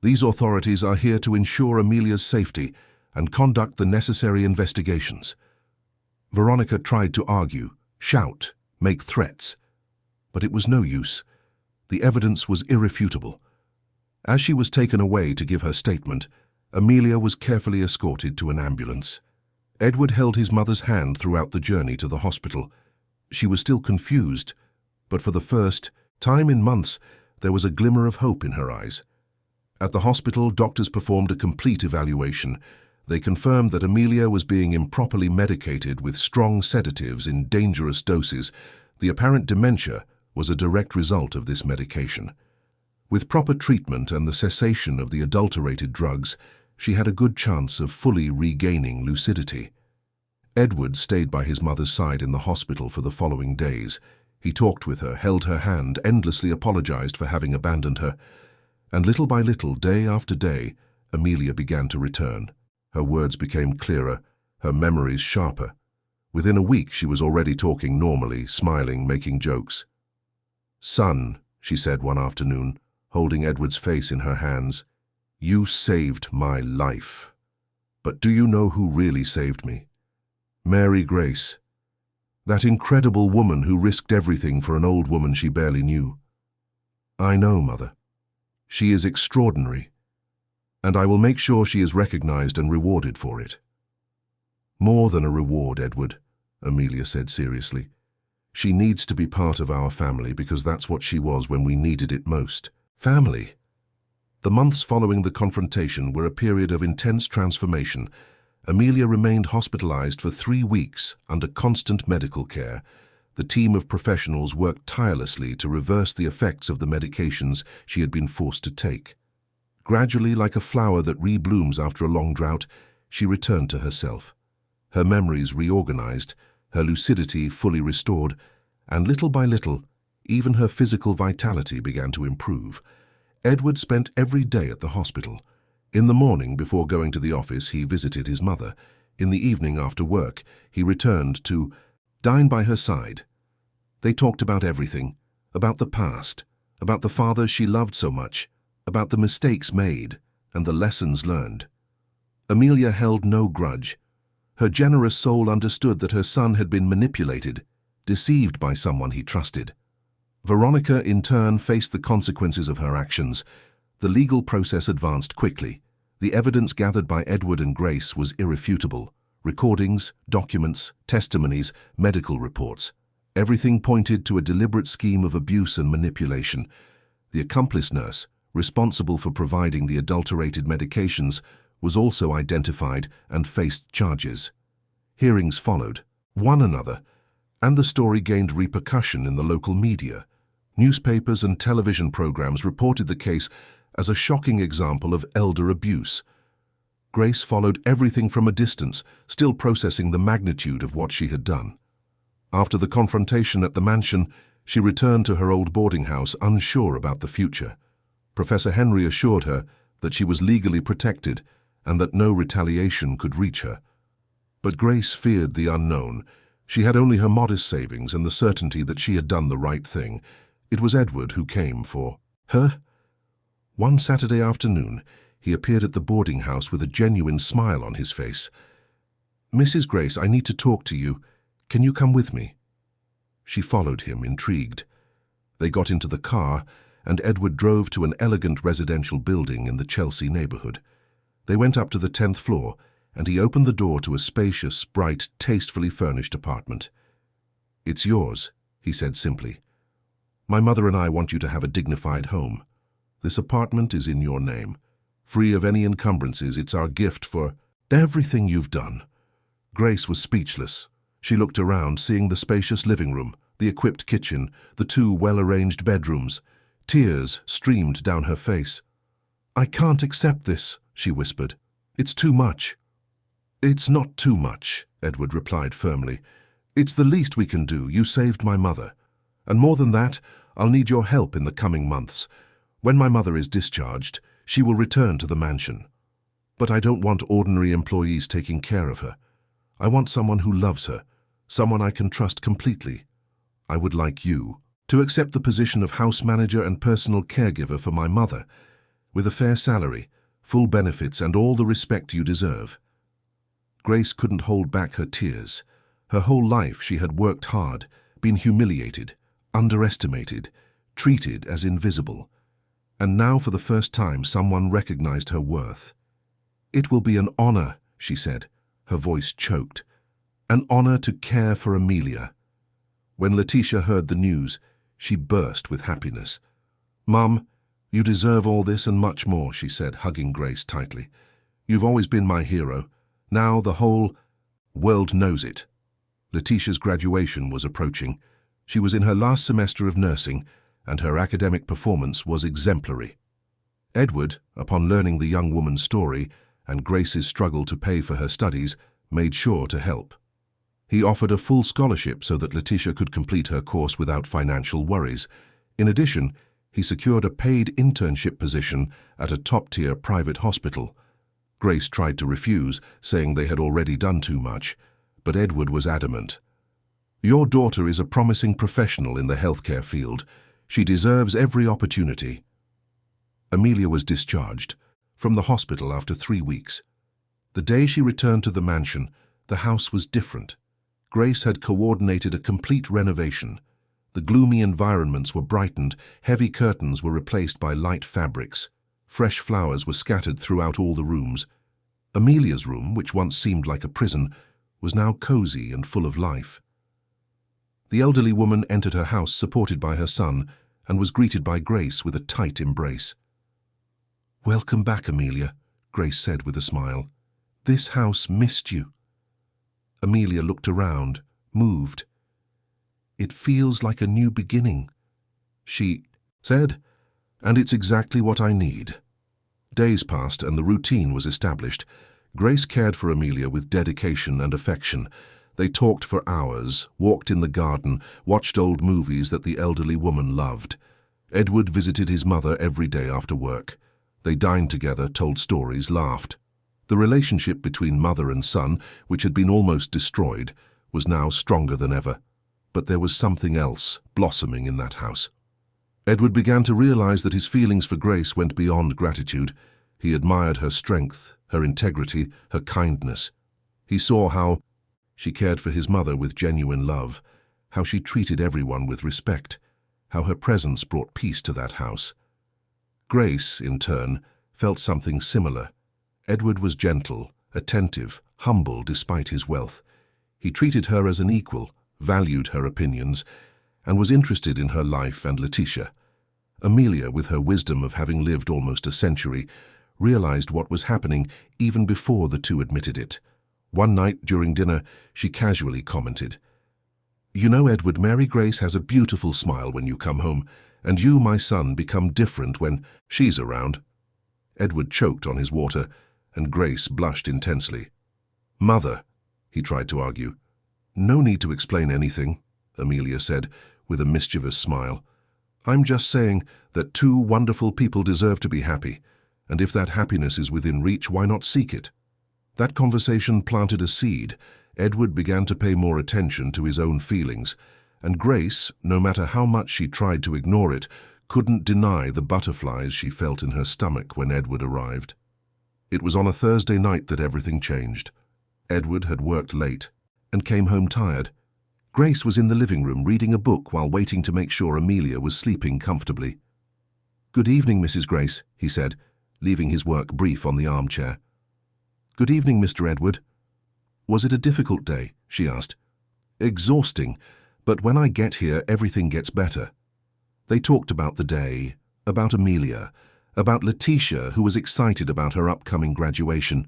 These authorities are here to ensure Amelia's safety and conduct the necessary investigations." Veronica tried to argue, shout, make threats, but it was no use. The evidence was irrefutable. As she was taken away to give her statement, Amelia was carefully escorted to an ambulance. Edward held his mother's hand throughout the journey to the hospital. She was still confused, but for the first time in months, there was a glimmer of hope in her eyes. At the hospital, doctors performed a complete evaluation. They confirmed that Amelia was being improperly medicated with strong sedatives in dangerous doses. The apparent dementia was a direct result of this medication. With proper treatment and the cessation of the adulterated drugs, she had a good chance of fully regaining lucidity. Edward stayed by his mother's side in the hospital for the following days. He talked with her, held her hand, endlessly apologized for having abandoned her. And little by little, day after day, Amelia began to return. Her words became clearer, her memories sharper. Within a week, she was already talking normally, smiling, making jokes. "Son," she said one afternoon, holding Edward's face in her hands, "you saved my life. But do you know who really saved me? Mary Grace. That incredible woman who risked everything for an old woman she barely knew. I know, Mother. She is extraordinary, and I will make sure she is recognized and rewarded for it." "More than a reward, Edward," Amelia said seriously. She needs to be part of our family because that's what she was when we needed it most. Family. The months following the confrontation were a period of intense transformation. Amelia remained hospitalized for 3 weeks under constant medical care. The team of professionals worked tirelessly to reverse the effects of the medications she had been forced to take. Gradually, like a flower that reblooms after a long drought, she returned to herself. Her memories reorganized, her lucidity fully restored, and little by little, even her physical vitality began to improve. Edward spent every day at the hospital. In the morning, before going to the office, he visited his mother. In the evening, after work, he returned to dine by her side. They talked about everything, about the past, about the father she loved so much, about the mistakes made, and the lessons learned. Amelia held no grudge. Her generous soul understood that her son had been manipulated, deceived by someone he trusted. Veronica, in turn, faced the consequences of her actions. The legal process advanced quickly. The evidence gathered by Edward and Grace was irrefutable. Recordings, documents, testimonies, medical reports. Everything pointed to a deliberate scheme of abuse and manipulation. The accomplice nurse, responsible for providing the adulterated medications, was also identified and faced charges. Hearings followed one another, and the story gained repercussion in the local media. Newspapers and television programs reported the case as a shocking example of elder abuse. Grace followed everything from a distance, still processing the magnitude of what she had done. After the confrontation at the mansion, she returned to her old boarding house, unsure about the future. Professor Henry assured her that she was legally protected and that no retaliation could reach her. But Grace feared the unknown. She had only her modest savings and the certainty that she had done the right thing. It was Edward who came for her. One Saturday afternoon, he appeared at the boarding house with a genuine smile on his face. "Mrs. Grace, I need to talk to you. Can you come with me?" She followed him, intrigued. They got into the car, and Edward drove to an elegant residential building in the Chelsea neighborhood. They went up to the 10th floor, and he opened the door to a spacious, bright, tastefully furnished apartment. "It's yours," he said simply. "My mother and I want you to have a dignified home. This apartment is in your name. Free of any encumbrances, it's our gift for everything you've done." Grace was speechless. She looked around, seeing the spacious living room, the equipped kitchen, the 2 well-arranged bedrooms. Tears streamed down her face. "I can't accept this," she whispered. "It's too much." "It's not too much," Edward replied firmly. "It's the least we can do. You saved my mother. And more than that, I'll need your help in the coming months. When my mother is discharged, she will return to the mansion. But I don't want ordinary employees taking care of her. I want someone who loves her, someone I can trust completely. I would like you to accept the position of house manager and personal caregiver for my mother, with a fair salary, full benefits, and all the respect you deserve." Grace couldn't hold back her tears. Her whole life she had worked hard, been humiliated, underestimated, treated as invisible. And now for the first time someone recognized her worth. "It will be an honor," she said, her voice choked. "An honor to care for Amelia." When Letitia heard the news, she burst with happiness. "Mum, you deserve all this and much more," she said, hugging Grace tightly. "You've always been my hero. Now the whole world knows it." Letitia's graduation was approaching. She was in her last semester of nursing, and her academic performance was exemplary. Edward, upon learning the young woman's story and Grace's struggle to pay for her studies, made sure to help. He offered a full scholarship so that Letitia could complete her course without financial worries. In addition, he secured a paid internship position at a top-tier private hospital. Grace tried to refuse, saying they had already done too much, but Edward was adamant. "Your daughter is a promising professional in the healthcare field. She deserves every opportunity." Amelia was discharged from the hospital after 3 weeks. The day she returned to the mansion, the house was different. Grace had coordinated a complete renovation. The gloomy environments were brightened, heavy curtains were replaced by light fabrics. Fresh flowers were scattered throughout all the rooms. Amelia's room, which once seemed like a prison, was now cozy and full of life. The elderly woman entered her house supported by her son and was greeted by Grace with a tight embrace. "Welcome back, Amelia," Grace said with a smile. "This house missed you." Amelia looked around, moved. "It feels like a new beginning," she said, "and it's exactly what I need." Days passed and the routine was established. Grace cared for Amelia with dedication and affection. They talked for hours, walked in the garden, watched old movies that the elderly woman loved. Edward visited his mother every day after work. They dined together, told stories, laughed. The relationship between mother and son, which had been almost destroyed, was now stronger than ever. But there was something else blossoming in that house. Edward began to realize that his feelings for Grace went beyond gratitude. He admired her strength, her integrity, her kindness. He saw how she cared for his mother with genuine love, how she treated everyone with respect, how her presence brought peace to that house. Grace, in turn, felt something similar. Edward was gentle, attentive, humble despite his wealth. He treated her as an equal, valued her opinions, and was interested in her life and Letitia. Amelia, with her wisdom of having lived almost a century, realized what was happening even before the two admitted it. One night during dinner, she casually commented, "You know, Edward, Mary Grace has a beautiful smile when you come home, and you, my son, become different when she's around." Edward choked on his water, and Grace blushed intensely. "Mother," he tried to argue. "No need to explain anything," Amelia said, with a mischievous smile. "I'm just saying that two wonderful people deserve to be happy, and if that happiness is within reach, why not seek it?" That conversation planted a seed. Edward began to pay more attention to his own feelings, and Grace, no matter how much she tried to ignore it, couldn't deny the butterflies she felt in her stomach when Edward arrived. It was on a Thursday night that everything changed. Edward had worked late and came home tired. Grace was in the living room reading a book while waiting to make sure Amelia was sleeping comfortably. "Good evening, Mrs. Grace," he said, leaving his work brief on the armchair. "Good evening, Mr. Edward." "Was it a difficult day?" she asked. "Exhausting, but when I get here, everything gets better." They talked about the day, about Amelia, about Letitia, who was excited about her upcoming graduation.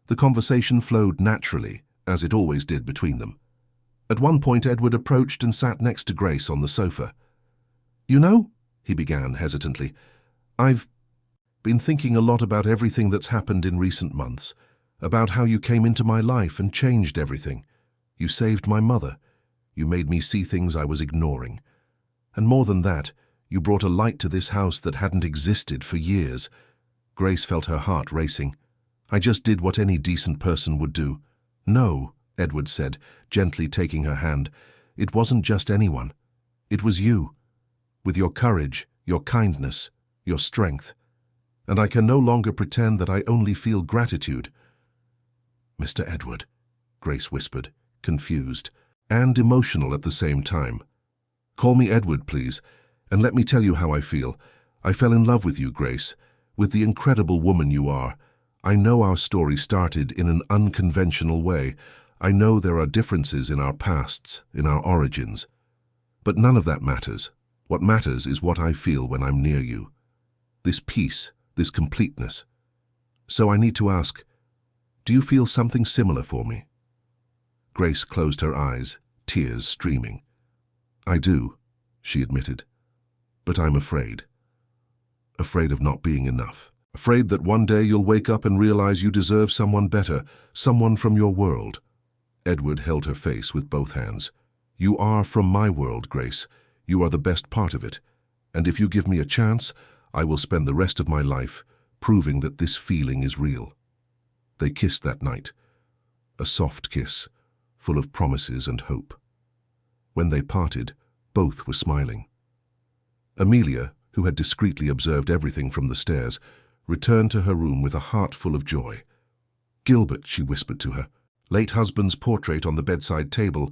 The conversation flowed naturally, as it always did between them. At one point, Edward approached and sat next to Grace on the sofa. "You know," he began hesitantly, "I've been thinking a lot about everything that's happened in recent months, about how you came into my life and changed everything. You saved my mother. You made me see things I was ignoring. And more than that, you brought a light to this house that hadn't existed for years." Grace felt her heart racing. "I just did what any decent person would do." "No," Edward said, gently taking her hand. "It wasn't just anyone. It was you, with your courage, your kindness, your strength. And I can no longer pretend that I only feel gratitude." "Mr. Edward," Grace whispered, confused and emotional at the same time. "Call me Edward, please, and let me tell you how I feel. I fell in love with you, Grace, with the incredible woman you are. I know our story started in an unconventional way. I know there are differences in our pasts, in our origins. But none of that matters. What matters is what I feel when I'm near you. This peace, this completeness. So I need to ask, do you feel something similar for me?" Grace closed her eyes, tears streaming. "I do," she admitted. "But I'm afraid. Afraid of not being enough. Afraid that one day you'll wake up and realize you deserve someone better, someone from your world." Edward held her face with both hands. "You are from my world, Grace. You are the best part of it. And if you give me a chance, I will spend the rest of my life proving that this feeling is real." They kissed that night. A soft kiss, full of promises and hope. When they parted, both were smiling. Amelia, who had discreetly observed everything from the stairs, returned to her room with a heart full of joy. "Gilbert," she whispered to her, "late husband's portrait on the bedside table,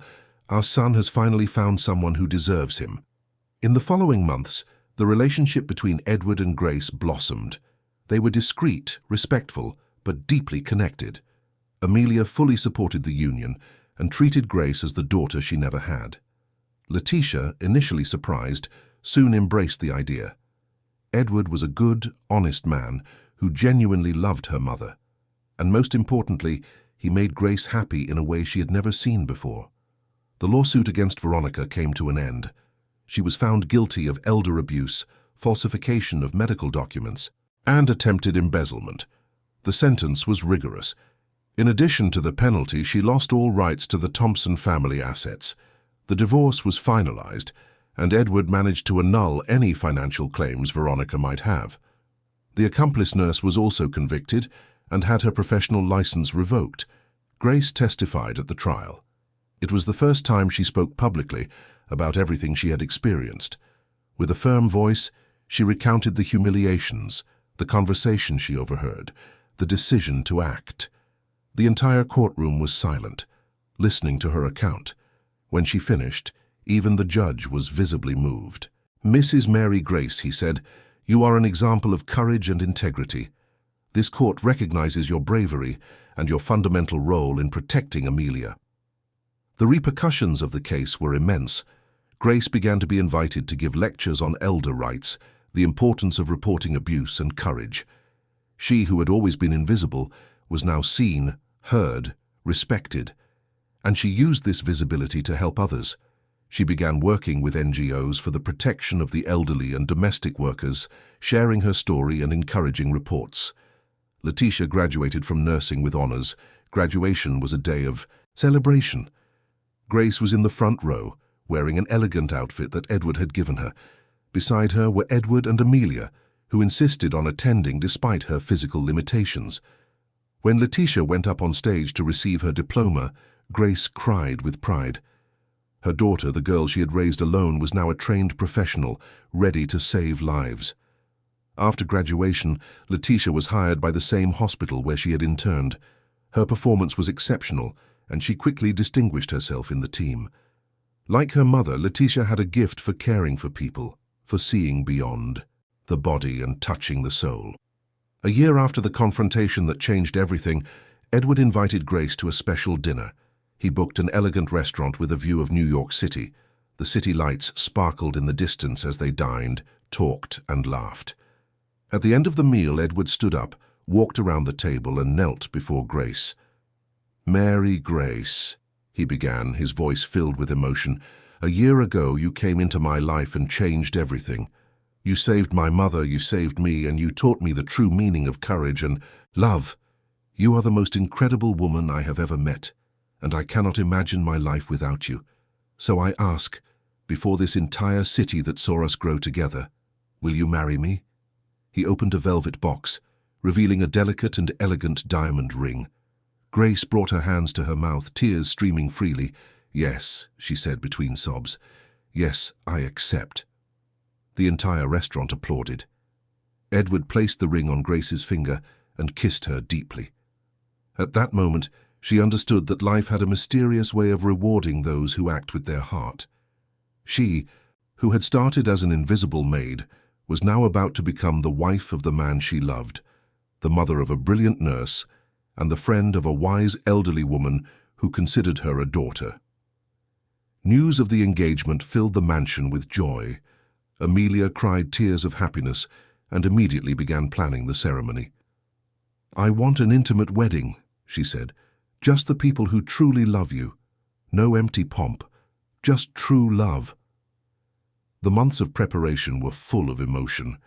our son has finally found someone who deserves him." In the following months, the relationship between Edward and Grace blossomed. They were discreet, respectful, but deeply connected. Amelia fully supported the union and treated Grace as the daughter she never had. Letitia, initially surprised, soon embraced the idea. Edward was a good, honest man who genuinely loved her mother. And most importantly, he made Grace happy in a way she had never seen before. The lawsuit against Veronica came to an end. She was found guilty of elder abuse, falsification of medical documents, and attempted embezzlement. The sentence was rigorous. In addition to the penalty, she lost all rights to the Thompson family assets. The divorce was finalized, and Edward managed to annul any financial claims Veronica might have. The accomplice nurse was also convicted and had her professional license revoked. Grace testified at the trial. It was the first time she spoke publicly about everything she had experienced. With a firm voice, she recounted the humiliations, the conversation she overheard, the decision to act. The entire courtroom was silent, listening to her account. When she finished, even the judge was visibly moved. "Mrs. Mary Grace," he said, "you are an example of courage and integrity. This court recognizes your bravery and your fundamental role in protecting Amelia." The repercussions of the case were immense. Grace began to be invited to give lectures on elder rights, the importance of reporting abuse, and courage. She, who had always been invisible, was now seen, heard, respected, and she used this visibility to help others. She began working with NGOs for the protection of the elderly and domestic workers, sharing her story and encouraging reports. Letitia graduated from nursing with honors. Graduation was a day of celebration. Grace was in the front row, wearing an elegant outfit that Edward had given her. Beside her were Edward and Amelia, who insisted on attending despite her physical limitations. When Letitia went up on stage to receive her diploma, Grace cried with pride. Her daughter, the girl she had raised alone, was now a trained professional, ready to save lives. After graduation, Letitia was hired by the same hospital where she had interned. Her performance was exceptional, and she quickly distinguished herself in the team. Like her mother, Letitia had a gift for caring for people, for seeing beyond the body and touching the soul. A year after the confrontation that changed everything, Edward invited Grace to a special dinner. He booked an elegant restaurant with a view of New York City. The city lights sparkled in the distance as they dined, talked, and laughed. At the end of the meal, Edward stood up, walked around the table, and knelt before Grace. "Mary Grace," he began, his voice filled with emotion, "a year ago you came into my life and changed everything. You saved my mother, you saved me, and you taught me the true meaning of courage and love. You are the most incredible woman I have ever met, and I cannot imagine my life without you. So I ask, before this entire city that saw us grow together, will you marry me?" He opened a velvet box, revealing a delicate and elegant diamond ring. Grace brought her hands to her mouth, tears streaming freely. "Yes," she said between sobs. "Yes, I accept." The entire restaurant applauded. Edward placed the ring on Grace's finger and kissed her deeply. At that moment, she understood that life had a mysterious way of rewarding those who act with their heart. She, who had started as an invisible maid, was now about to become the wife of the man she loved, the mother of a brilliant nurse, and the friend of a wise elderly woman who considered her a daughter. News of the engagement filled the mansion with joy. Amelia cried tears of happiness and immediately began planning the ceremony. "I want an intimate wedding," she said. "Just the people who truly love you. No empty pomp, just true love." The months of preparation were full of emotion.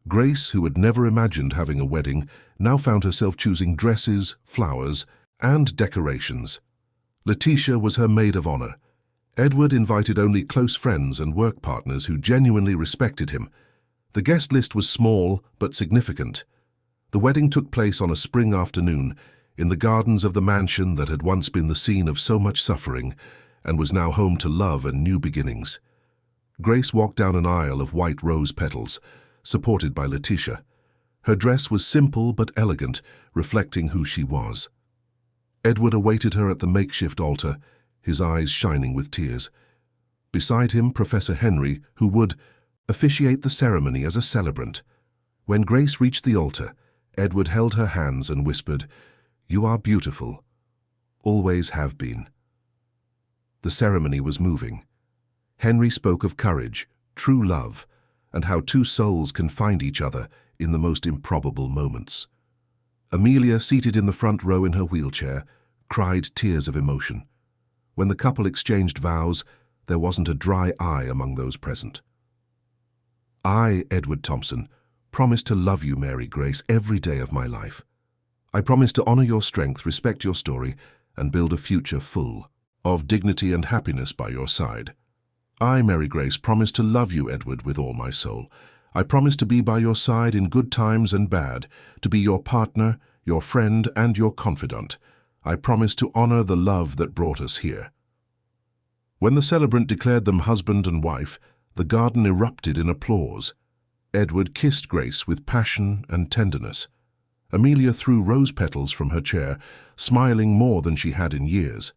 Grace, who had never imagined having a wedding, now found herself choosing dresses, flowers, and decorations. Letitia was her maid of honor. Edward invited only close friends and work partners who genuinely respected him. The guest list was small but significant. The wedding took place on a spring afternoon in the gardens of the mansion that had once been the scene of so much suffering and was now home to love and new beginnings. Grace walked down an aisle of white rose petals, supported by Letitia. Her dress was simple but elegant, reflecting who she was. Edward awaited her at the makeshift altar, his eyes shining with tears. Beside him, Professor Henry, who would officiate the ceremony as a celebrant. When Grace reached the altar, Edward held her hands and whispered, "You are beautiful. Always have been." The ceremony was moving. Henry spoke of courage, true love, and how two souls can find each other in the most improbable moments. Amelia, seated in the front row in her wheelchair, cried tears of emotion. When the couple exchanged vows, there wasn't a dry eye among those present. I, Edward Thompson, promise to love you, Mary Grace, every day of my life. I promise to honor your strength, respect your story, and build a future full of dignity and happiness by your side. I, Mary Grace, promise to love you, Edward, with all my soul. I promise to be by your side in good times and bad, to be your partner, your friend, and your confidant. I promise to honor the love that brought us here. When the celebrant declared them husband and wife, the garden erupted in applause. Edward kissed Grace with passion and tenderness. Amelia threw rose petals from her chair, smiling more than she had in years.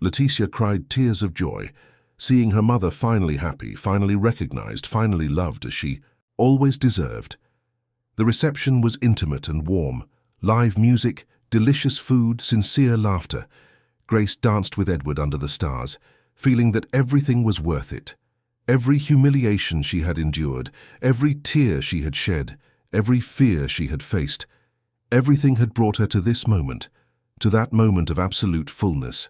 Leticia cried tears of joy, seeing her mother finally happy, finally recognized, finally loved as she always deserved. The reception was intimate and warm. Live music, delicious food, sincere laughter. Grace danced with Edward under the stars, feeling that everything was worth it. Every humiliation she had endured, every tear she had shed, every fear she had faced, everything had brought her to this moment, to that moment of absolute fullness.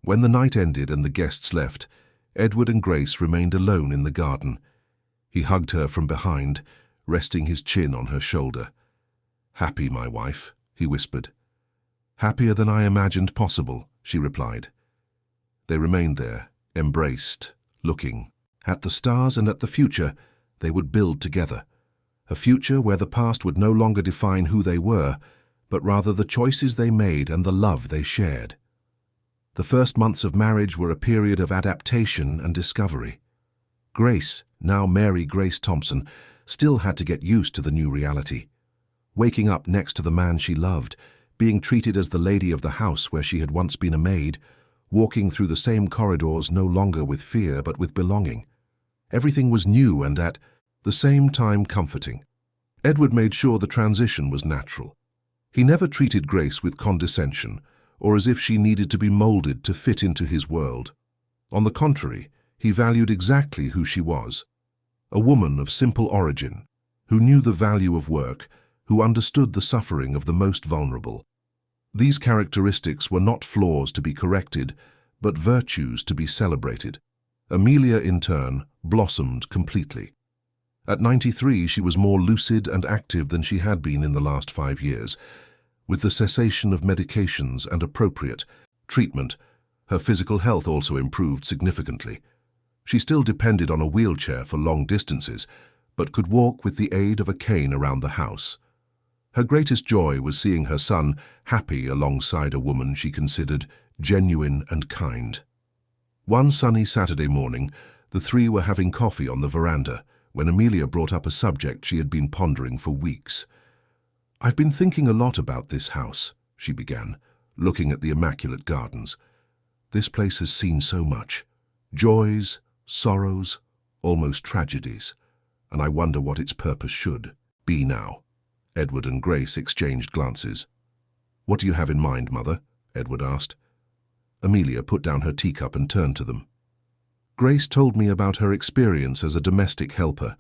When the night ended and the guests left, Edward and Grace remained alone in the garden. He hugged her from behind, resting his chin on her shoulder. "Happy, my wife," he whispered. "Happier than I imagined possible," she replied. They remained there, embraced, looking at the stars and at the future they would build together. A future where the past would no longer define who they were, but rather the choices they made and the love they shared. The first months of marriage were a period of adaptation and discovery. Grace, now Mary Grace Thompson, still had to get used to the new reality. Waking up next to the man she loved, being treated as the lady of the house where she had once been a maid, walking through the same corridors no longer with fear but with belonging. Everything was new and at the same time comforting. Edward made sure the transition was natural. He never treated Grace with condescension or as if she needed to be molded to fit into his world. On the contrary, he valued exactly who she was. A woman of simple origin, who knew the value of work, who understood the suffering of the most vulnerable. These characteristics were not flaws to be corrected, but virtues to be celebrated. Amelia, in turn, blossomed completely. At 93, she was more lucid and active than she had been in the last 5 years. With the cessation of medications and appropriate treatment, her physical health also improved significantly. She still depended on a wheelchair for long distances, but could walk with the aid of a cane around the house. Her greatest joy was seeing her son happy alongside a woman she considered genuine and kind. One sunny Saturday morning, the three were having coffee on the veranda when Amelia brought up a subject she had been pondering for weeks. "I've been thinking a lot about this house," she began, looking at the immaculate gardens. "This place has seen so much. Joys, sorrows, almost tragedies, and I wonder what its purpose should be now." Edward and Grace exchanged glances. "What do you have in mind, Mother?" Edward asked. Amelia put down her teacup and turned to them. "Grace told me about her experience as a domestic helper,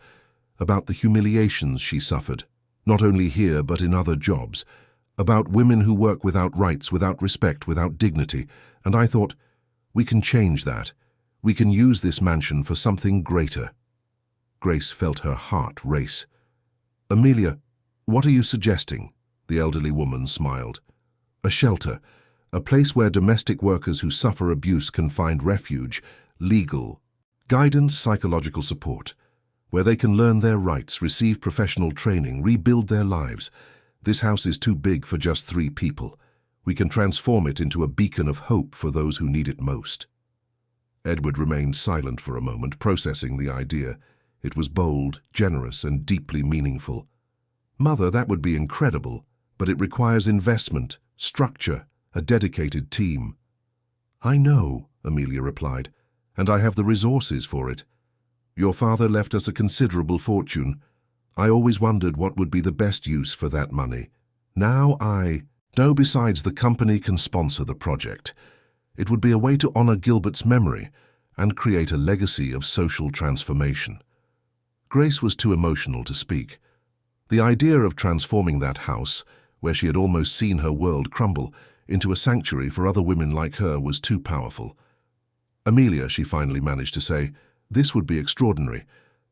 about the humiliations she suffered, not only here but in other jobs, about women who work without rights, without respect, without dignity, and I thought, we can change that. We can use this mansion for something greater." Grace felt her heart race. "Amelia, what are you suggesting?" The elderly woman smiled. "A shelter, a place where domestic workers who suffer abuse can find refuge, legal guidance, psychological support, where they can learn their rights, receive professional training, rebuild their lives. This house is too big for just 3 people. We can transform it into a beacon of hope for those who need it most." Edward remained silent for a moment, processing the idea. It was bold, generous, and deeply meaningful. "Mother, that would be incredible, but it requires investment, structure, a dedicated team." "I know," Amelia replied, "and I have the resources for it. Your father left us a considerable fortune. I always wondered what would be the best use for that money. Now I know. Besides, the company can sponsor the project. It would be a way to honor Gilbert's memory and create a legacy of social transformation. Grace was too emotional to speak. The idea of transforming that house, where she had almost seen her world crumble, into a sanctuary for other women like her was too powerful. "Amelia," she finally managed to say, "this would be extraordinary,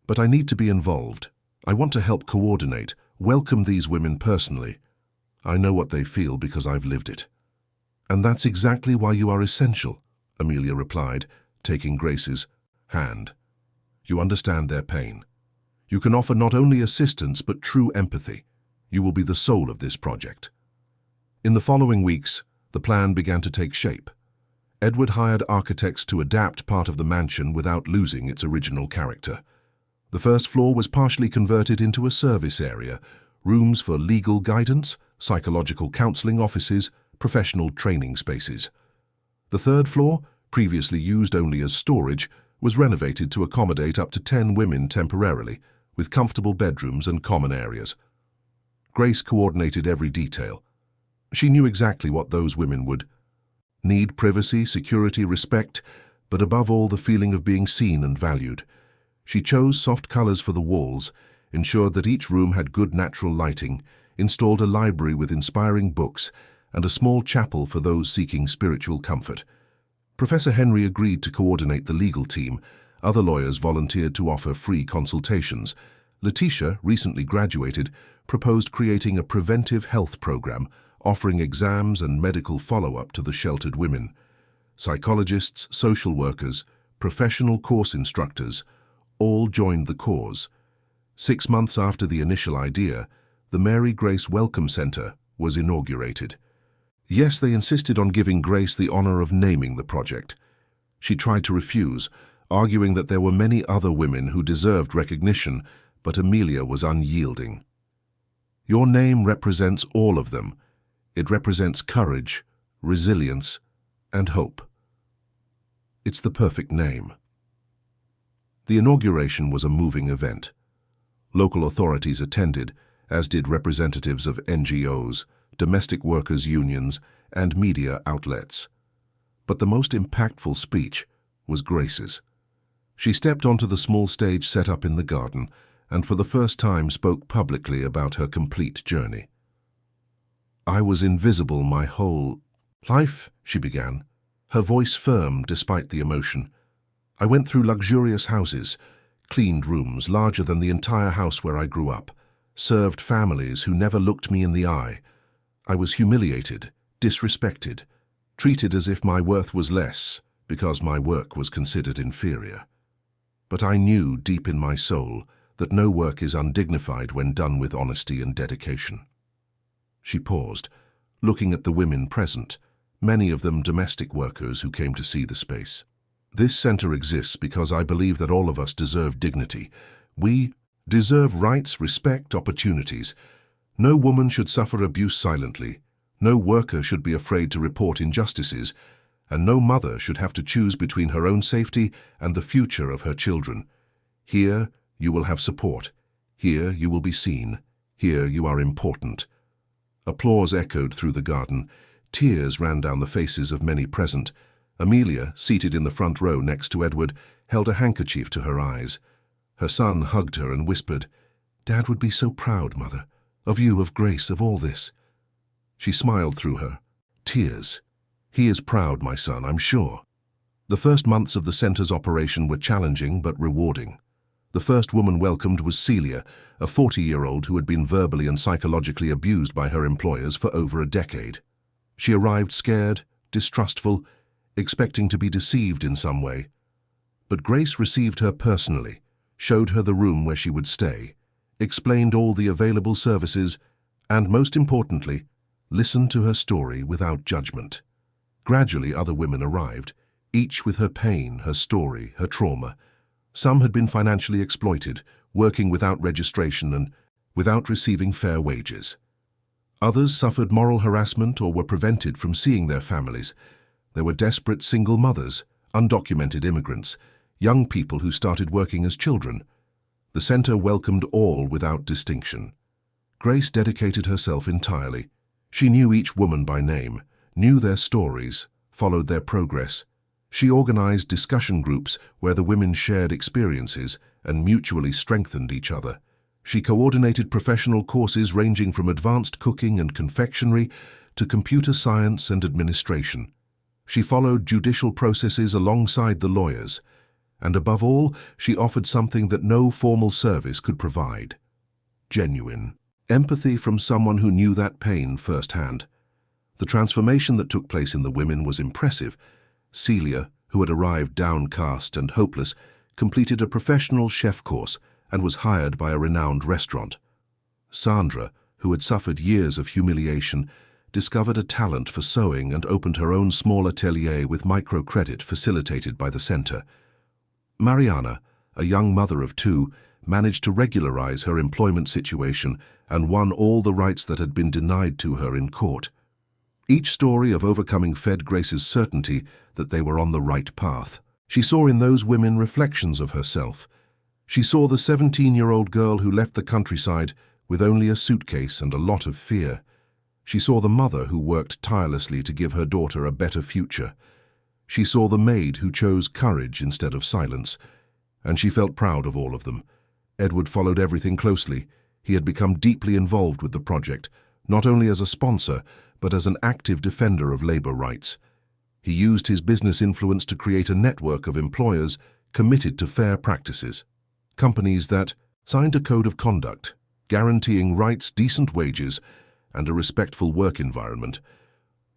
but I need to be involved. I want to help coordinate, welcome these women personally. I know what they feel because I've lived it." "And that's exactly why you are essential," Amelia replied, taking Grace's hand. "You understand their pain. You can offer not only assistance but true empathy. You will be the soul of this project." In the following weeks, the plan began to take shape. Edward hired architects to adapt part of the mansion without losing its original character. The first floor was partially converted into a service area, rooms for legal guidance, psychological counseling offices, professional training spaces. The third floor, previously used only as storage, was renovated to accommodate up to 10 women temporarily, with comfortable bedrooms and common areas. Grace coordinated every detail. She knew exactly what those women would need: privacy, security, respect, but above all the feeling of being seen and valued. She chose soft colors for the walls, ensured that each room had good natural lighting, installed a library with inspiring books, and a small chapel for those seeking spiritual comfort. Professor Henry agreed to coordinate the legal team. Other lawyers volunteered to offer free consultations. Letitia, recently graduated, proposed creating a preventive health program, offering exams and medical follow-up to the sheltered women. Psychologists, social workers, professional course instructors, all joined the cause. 6 months after the initial idea, the Mary Grace Welcome Center was inaugurated. Yes, they insisted on giving Grace the honor of naming the project. She tried to refuse, arguing that there were many other women who deserved recognition, but Amelia was unyielding. "Your name represents all of them. It represents courage, resilience, and hope. It's the perfect name." The inauguration was a moving event. Local authorities attended, as did representatives of NGOs, domestic workers' unions, and media outlets. But the most impactful speech was Grace's. She stepped onto the small stage set up in the garden and for the first time spoke publicly about her complete journey. "I was invisible my whole life," she began, her voice firm despite the emotion. "I went through luxurious houses, cleaned rooms larger than the entire house where I grew up, served families who never looked me in the eye. I was humiliated, disrespected, treated as if my worth was less because my work was considered inferior. But I knew deep in my soul that no work is undignified when done with honesty and dedication." She paused, looking at the women present, many of them domestic workers who came to see the space. "This center exists because I believe that all of us deserve dignity. We deserve rights, respect, opportunities. No woman should suffer abuse silently. No worker should be afraid to report injustices, and no mother should have to choose between her own safety and the future of her children. Here you will have support. Here you will be seen. Here you are important." Applause echoed through the garden. Tears ran down the faces of many present. Amelia, seated in the front row next to Edward, held a handkerchief to her eyes. Her son hugged her and whispered, "Dad would be so proud, Mother, of you, of Grace, of all this." She smiled through her tears. "He is proud, my son, I'm sure." The first months of the center's operation were challenging but rewarding. The first woman welcomed was Celia, a 40-year-old who had been verbally and psychologically abused by her employers for over a decade. She arrived scared, distrustful, expecting to be deceived in some way. But Grace received her personally, showed her the room where she would stay, explained all the available services, and most importantly, listened to her story without judgment. Gradually other women arrived, each with her pain, her story, her trauma. Some had been financially exploited, working without registration and without receiving fair wages. Others suffered moral harassment or were prevented from seeing their families. There were desperate single mothers, undocumented immigrants, young people who started working as children. The center welcomed all without distinction. Grace dedicated herself entirely. She knew each woman by name, knew their stories, followed their progress. She organized discussion groups where the women shared experiences and mutually strengthened each other. She coordinated professional courses ranging from advanced cooking and confectionery to computer science and administration. She followed judicial processes alongside the lawyers, and above all, she offered something that no formal service could provide: genuine empathy from someone who knew that pain firsthand. The transformation that took place in the women was impressive. Celia, who had arrived downcast and hopeless, completed a professional chef course and was hired by a renowned restaurant. Sandra, who had suffered years of humiliation, discovered a talent for sewing and opened her own small atelier with microcredit facilitated by the center. Mariana, a young mother of two, managed to regularize her employment situation and won all the rights that had been denied to her in court. Each story of overcoming fed Grace's certainty that they were on the right path. She saw in those women reflections of herself. She saw the 17-year-old girl who left the countryside with only a suitcase and a lot of fear. She saw the mother who worked tirelessly to give her daughter a better future. She saw the maid who chose courage instead of silence, and she felt proud of all of them. Edward followed everything closely. He had become deeply involved with the project, not only as a sponsor, but as an active defender of labor rights. He used his business influence to create a network of employers committed to fair practices. Companies that signed a code of conduct, guaranteeing rights, decent wages, and a respectful work environment.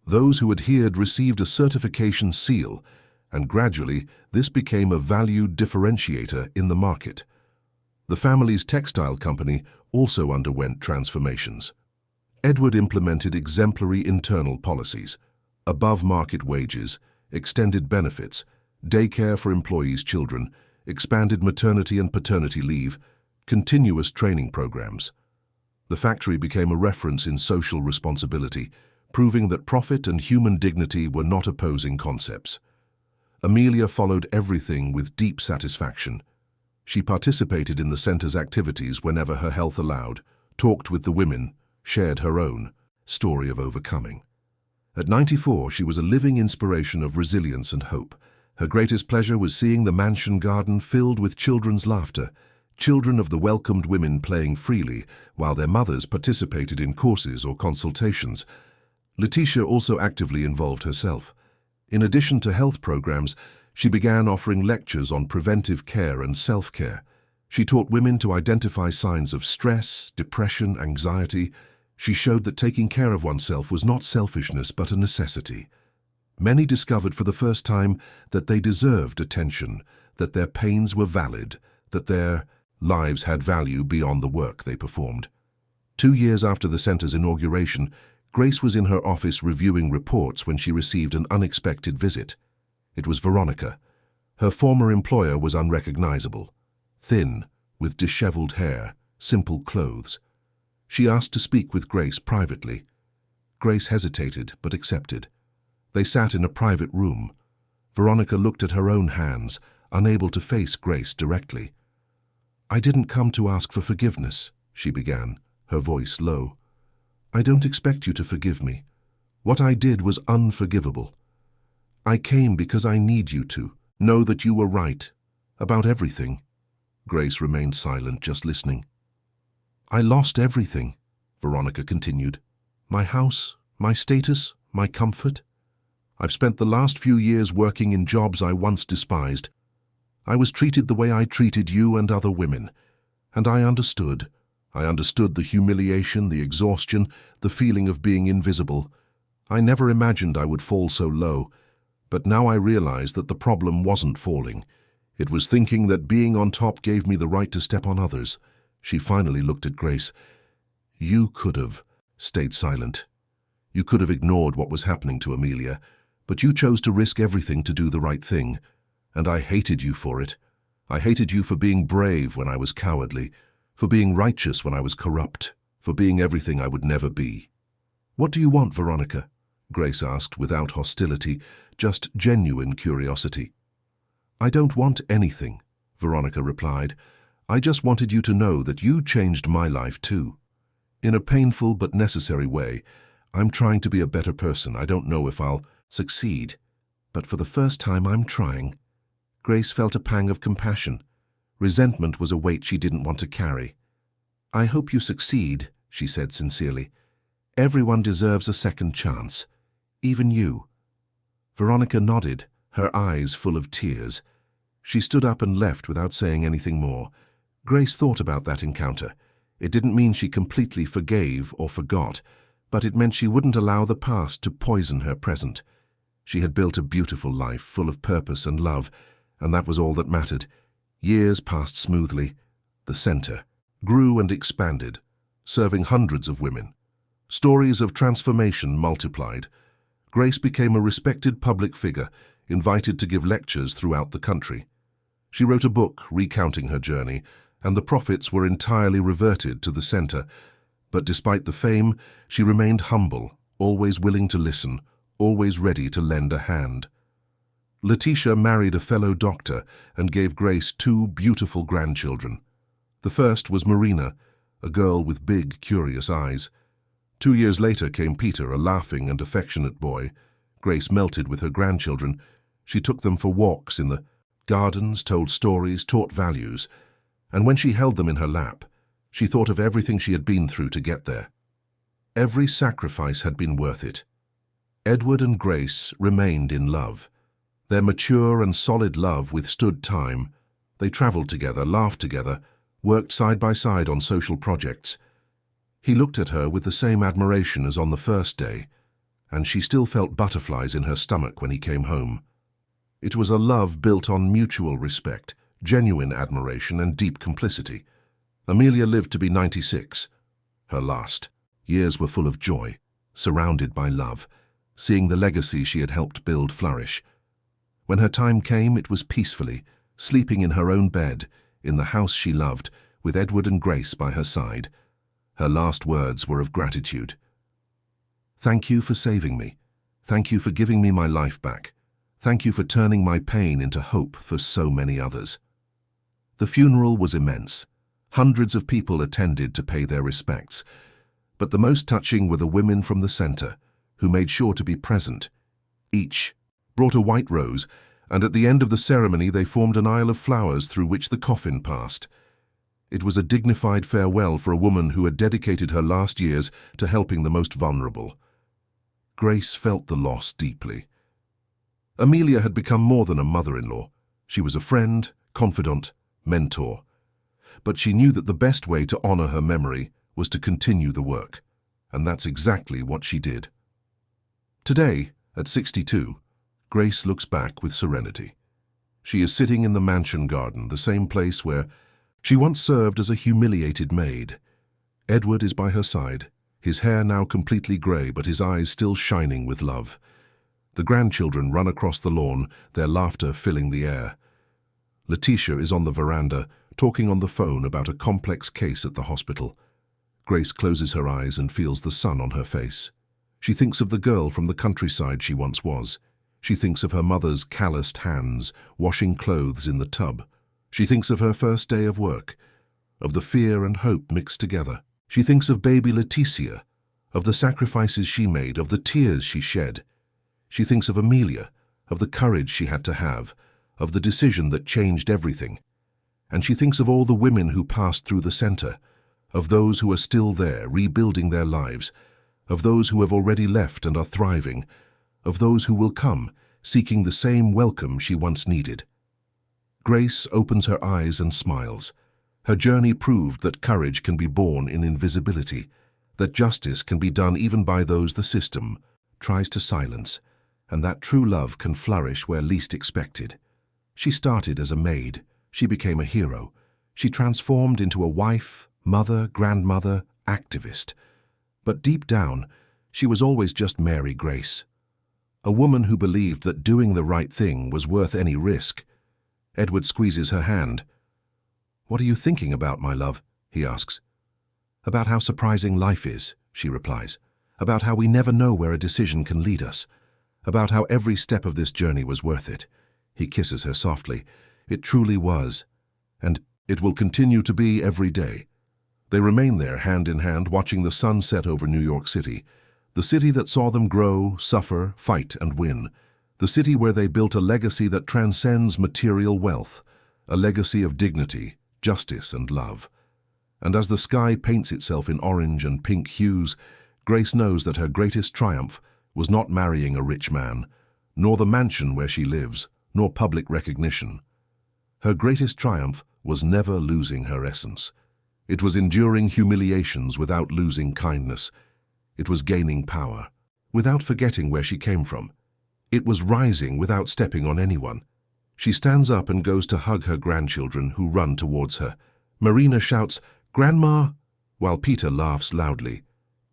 Those who adhered received a certification seal, and gradually this became a valued differentiator in the market. The family's textile company also underwent transformations. Edward implemented exemplary internal policies: above-market wages, extended benefits, daycare for employees' children, expanded maternity and paternity leave, continuous training programs. The factory became a reference in social responsibility, proving that profit and human dignity were not opposing concepts. Amelia followed everything with deep satisfaction. She participated in the center's activities whenever her health allowed, talked with the women, shared her own story of overcoming. At 94, she was a living inspiration of resilience and hope. Her greatest pleasure was seeing the mansion garden filled with children's laughter, children of the welcomed women playing freely, while their mothers participated in courses or consultations. Letitia also actively involved herself. In addition to health programs, she began offering lectures on preventive care and self-care. She taught women to identify signs of stress, depression, anxiety. She showed that taking care of oneself was not selfishness but a necessity. Many discovered for the first time that they deserved attention, that their pains were valid, that their lives had value beyond the work they performed. 2 years after the center's inauguration, Grace was in her office reviewing reports when she received an unexpected visit. It was Veronica. Her former employer was unrecognizable, thin, with disheveled hair, simple clothes. She asked to speak with Grace privately. Grace hesitated but accepted. They sat in a private room. Veronica looked at her own hands, unable to face Grace directly. "I didn't come to ask for forgiveness," she began, her voice low. "I don't expect you to forgive me. What I did was unforgivable. I came because I need you to know that you were right about everything." Grace remained silent, just listening. "I lost everything," Veronica continued. "My house, my status, my comfort. I've spent the last few years working in jobs I once despised. I was treated the way I treated you and other women. And I understood. I understood the humiliation, the exhaustion, the feeling of being invisible. I never imagined I would fall so low. But now I realize that the problem wasn't falling. It was thinking that being on top gave me the right to step on others." She finally looked at Grace. "You could have stayed silent. You could have ignored what was happening to Amelia, but you chose to risk everything to do the right thing. And I hated you for it. I hated you for being brave when I was cowardly, for being righteous when I was corrupt, for being everything I would never be." "What do you want, Veronica?" Grace asked without hostility, just genuine curiosity. "I don't want anything," Veronica replied. "I just wanted you to know that you changed my life too. In a painful but necessary way. I'm trying to be a better person. I don't know if I'll succeed, but for the first time I'm trying." Grace felt a pang of compassion. Resentment was a weight she didn't want to carry. "I hope you succeed," she said sincerely. "Everyone deserves a second chance. Even you." Veronica nodded, her eyes full of tears. She stood up and left without saying anything more. Grace thought about that encounter. It didn't mean she completely forgave or forgot, but it meant she wouldn't allow the past to poison her present. She had built a beautiful life full of purpose and love, and that was all that mattered. Years passed smoothly. The center grew and expanded, serving hundreds of women. Stories of transformation multiplied. Grace became a respected public figure, invited to give lectures throughout the country. She wrote a book recounting her journey, and the profits were entirely reverted to the center. But despite the fame, she remained humble, always willing to listen, always ready to lend a hand. Letitia married a fellow doctor and gave Grace 2 beautiful grandchildren. The first was Marina, a girl with big, curious eyes. 2 years later came Peter, a laughing and affectionate boy. Grace melted with her grandchildren. She took them for walks in the gardens, told stories, taught values. And when she held them in her lap, she thought of everything she had been through to get there. Every sacrifice had been worth it. Edward and Grace remained in love. Their mature and solid love withstood time. They traveled together, laughed together, worked side by side on social projects. He looked at her with the same admiration as on the first day, and she still felt butterflies in her stomach when he came home. It was a love built on mutual respect, genuine admiration, and deep complicity. Amelia lived to be 96, her last. Years were full of joy, surrounded by love, seeing the legacy she had helped build flourish. When her time came, it was peacefully, sleeping in her own bed, in the house she loved, with Edward and Grace by her side. Her last words were of gratitude. "Thank you for saving me. Thank you for giving me my life back. Thank you for turning my pain into hope for so many others." The funeral was immense. Hundreds of people attended to pay their respects. But the most touching were the women from the center, who made sure to be present. Each brought a white rose, and at the end of the ceremony they formed an aisle of flowers through which the coffin passed. It was a dignified farewell for a woman who had dedicated her last years to helping the most vulnerable. Grace felt the loss deeply. Amelia had become more than a mother-in-law. She was a friend, confidant, mentor. But she knew that the best way to honor her memory was to continue the work, and that's exactly what she did. Today, at 62, Grace looks back with serenity. She is sitting in the mansion garden, the same place where she once served as a humiliated maid. Edward is by her side, his hair now completely grey but his eyes still shining with love. The grandchildren run across the lawn, their laughter filling the air. Letitia is on the veranda, talking on the phone about a complex case at the hospital. Grace closes her eyes and feels the sun on her face. She thinks of the girl from the countryside she once was. She thinks of her mother's calloused hands, washing clothes in the tub. She thinks of her first day of work, of the fear and hope mixed together. She thinks of baby Leticia, of the sacrifices she made, of the tears she shed. She thinks of Amelia, of the courage she had to have, of the decision that changed everything. And she thinks of all the women who passed through the center, of those who are still there, rebuilding their lives, of those who have already left and are thriving, of those who will come, seeking the same welcome she once needed. Grace opens her eyes and smiles. Her journey proved that courage can be born in invisibility, that justice can be done even by those the system tries to silence, and that true love can flourish where least expected. She started as a maid. She became a hero. She transformed into a wife, mother, grandmother, activist. But deep down, she was always just Mary Grace. A woman who believed that doing the right thing was worth any risk. Edward squeezes her hand. "What are you thinking about, my love?" he asks. "About how surprising life is," she replies. "About how we never know where a decision can lead us. About how every step of this journey was worth it." He kisses her softly. "It truly was. And it will continue to be every day." They remain there, hand in hand, watching the sun set over New York City, the city that saw them grow, suffer, fight, and win, The city where they built a legacy that transcends material wealth, a legacy of dignity, justice, and love. And as the sky paints itself in orange and pink hues, Grace knows that her greatest triumph was not marrying a rich man, nor the mansion where she lives, nor public recognition. Her greatest triumph was never losing her essence. It was enduring humiliations without losing kindness. It was gaining power, without forgetting where she came from. It was rising without stepping on anyone. She stands up and goes to hug her grandchildren who run towards her. Marina shouts, "Grandma!" while Peter laughs loudly.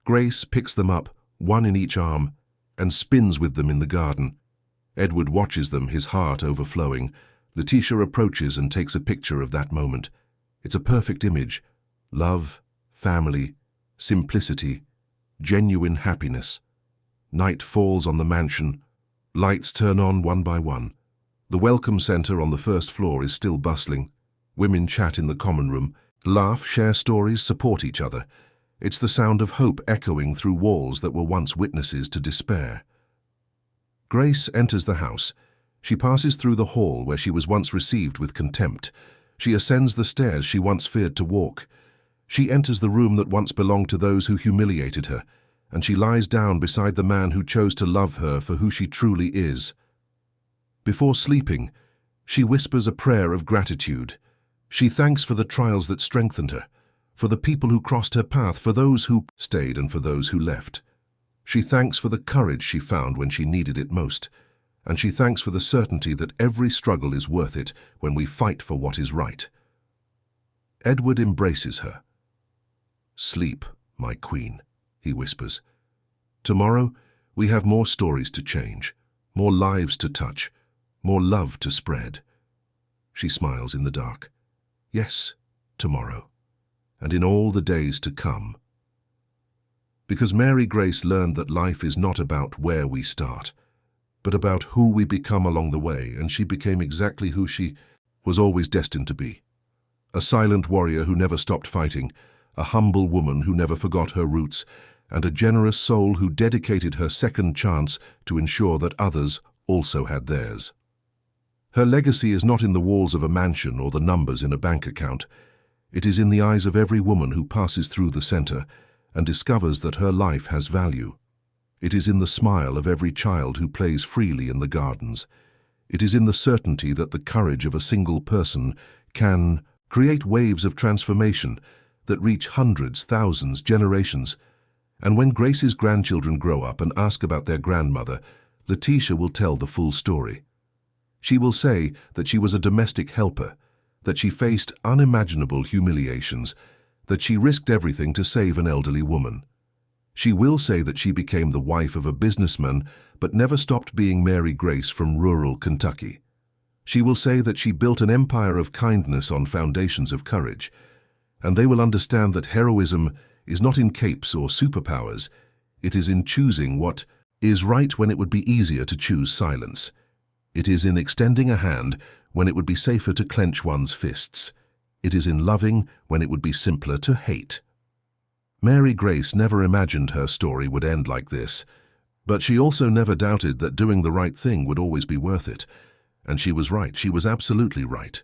Grace picks them up, one in each arm, and spins with them in the garden. Edward watches them, his heart overflowing. Letitia approaches and takes a picture of that moment. It's a perfect image. Love, family, simplicity, genuine happiness. Night falls on the mansion. Lights turn on one by one. The welcome center on the first floor is still bustling. Women chat in the common room, laugh, share stories, support each other. It's the sound of hope echoing through walls that were once witnesses to despair. Grace enters the house. She passes through the hall where she was once received with contempt. She ascends the stairs she once feared to walk. She enters the room that once belonged to those who humiliated her, and she lies down beside the man who chose to love her for who she truly is. Before sleeping, she whispers a prayer of gratitude. She thanks for the trials that strengthened her, for the people who crossed her path, for those who stayed and for those who left. She thanks for the courage she found when she needed it most, and she thanks for the certainty that every struggle is worth it when we fight for what is right. Edward embraces her. "Sleep, my queen," he whispers. "Tomorrow, we have more stories to change, more lives to touch, more love to spread." She smiles in the dark. Yes, tomorrow, and in all the days to come. Because Mary Grace learned that life is not about where we start, but about who we become along the way, and she became exactly who she was always destined to be. A silent warrior who never stopped fighting, a humble woman who never forgot her roots, and a generous soul who dedicated her second chance to ensure that others also had theirs. Her legacy is not in the walls of a mansion or the numbers in a bank account. It is in the eyes of every woman who passes through the center and discovers that her life has value. It is in the smile of every child who plays freely in the gardens. It is in the certainty that the courage of a single person can create waves of transformation that reach hundreds, thousands, generations. And when Grace's grandchildren grow up and ask about their grandmother, Letitia will tell the full story. She will say that she was a domestic helper, that she faced unimaginable humiliations, that she risked everything to save an elderly woman. She will say that she became the wife of a businessman, but never stopped being Mary Grace from rural Kentucky. She will say that she built an empire of kindness on foundations of courage, and they will understand that heroism is not in capes or superpowers. It is in choosing what is right when it would be easier to choose silence. It is in extending a hand when it would be safer to clench one's fists. It is in loving when it would be simpler to hate. Mary Grace never imagined her story would end like this, but she also never doubted that doing the right thing would always be worth it. And she was right. She was absolutely right.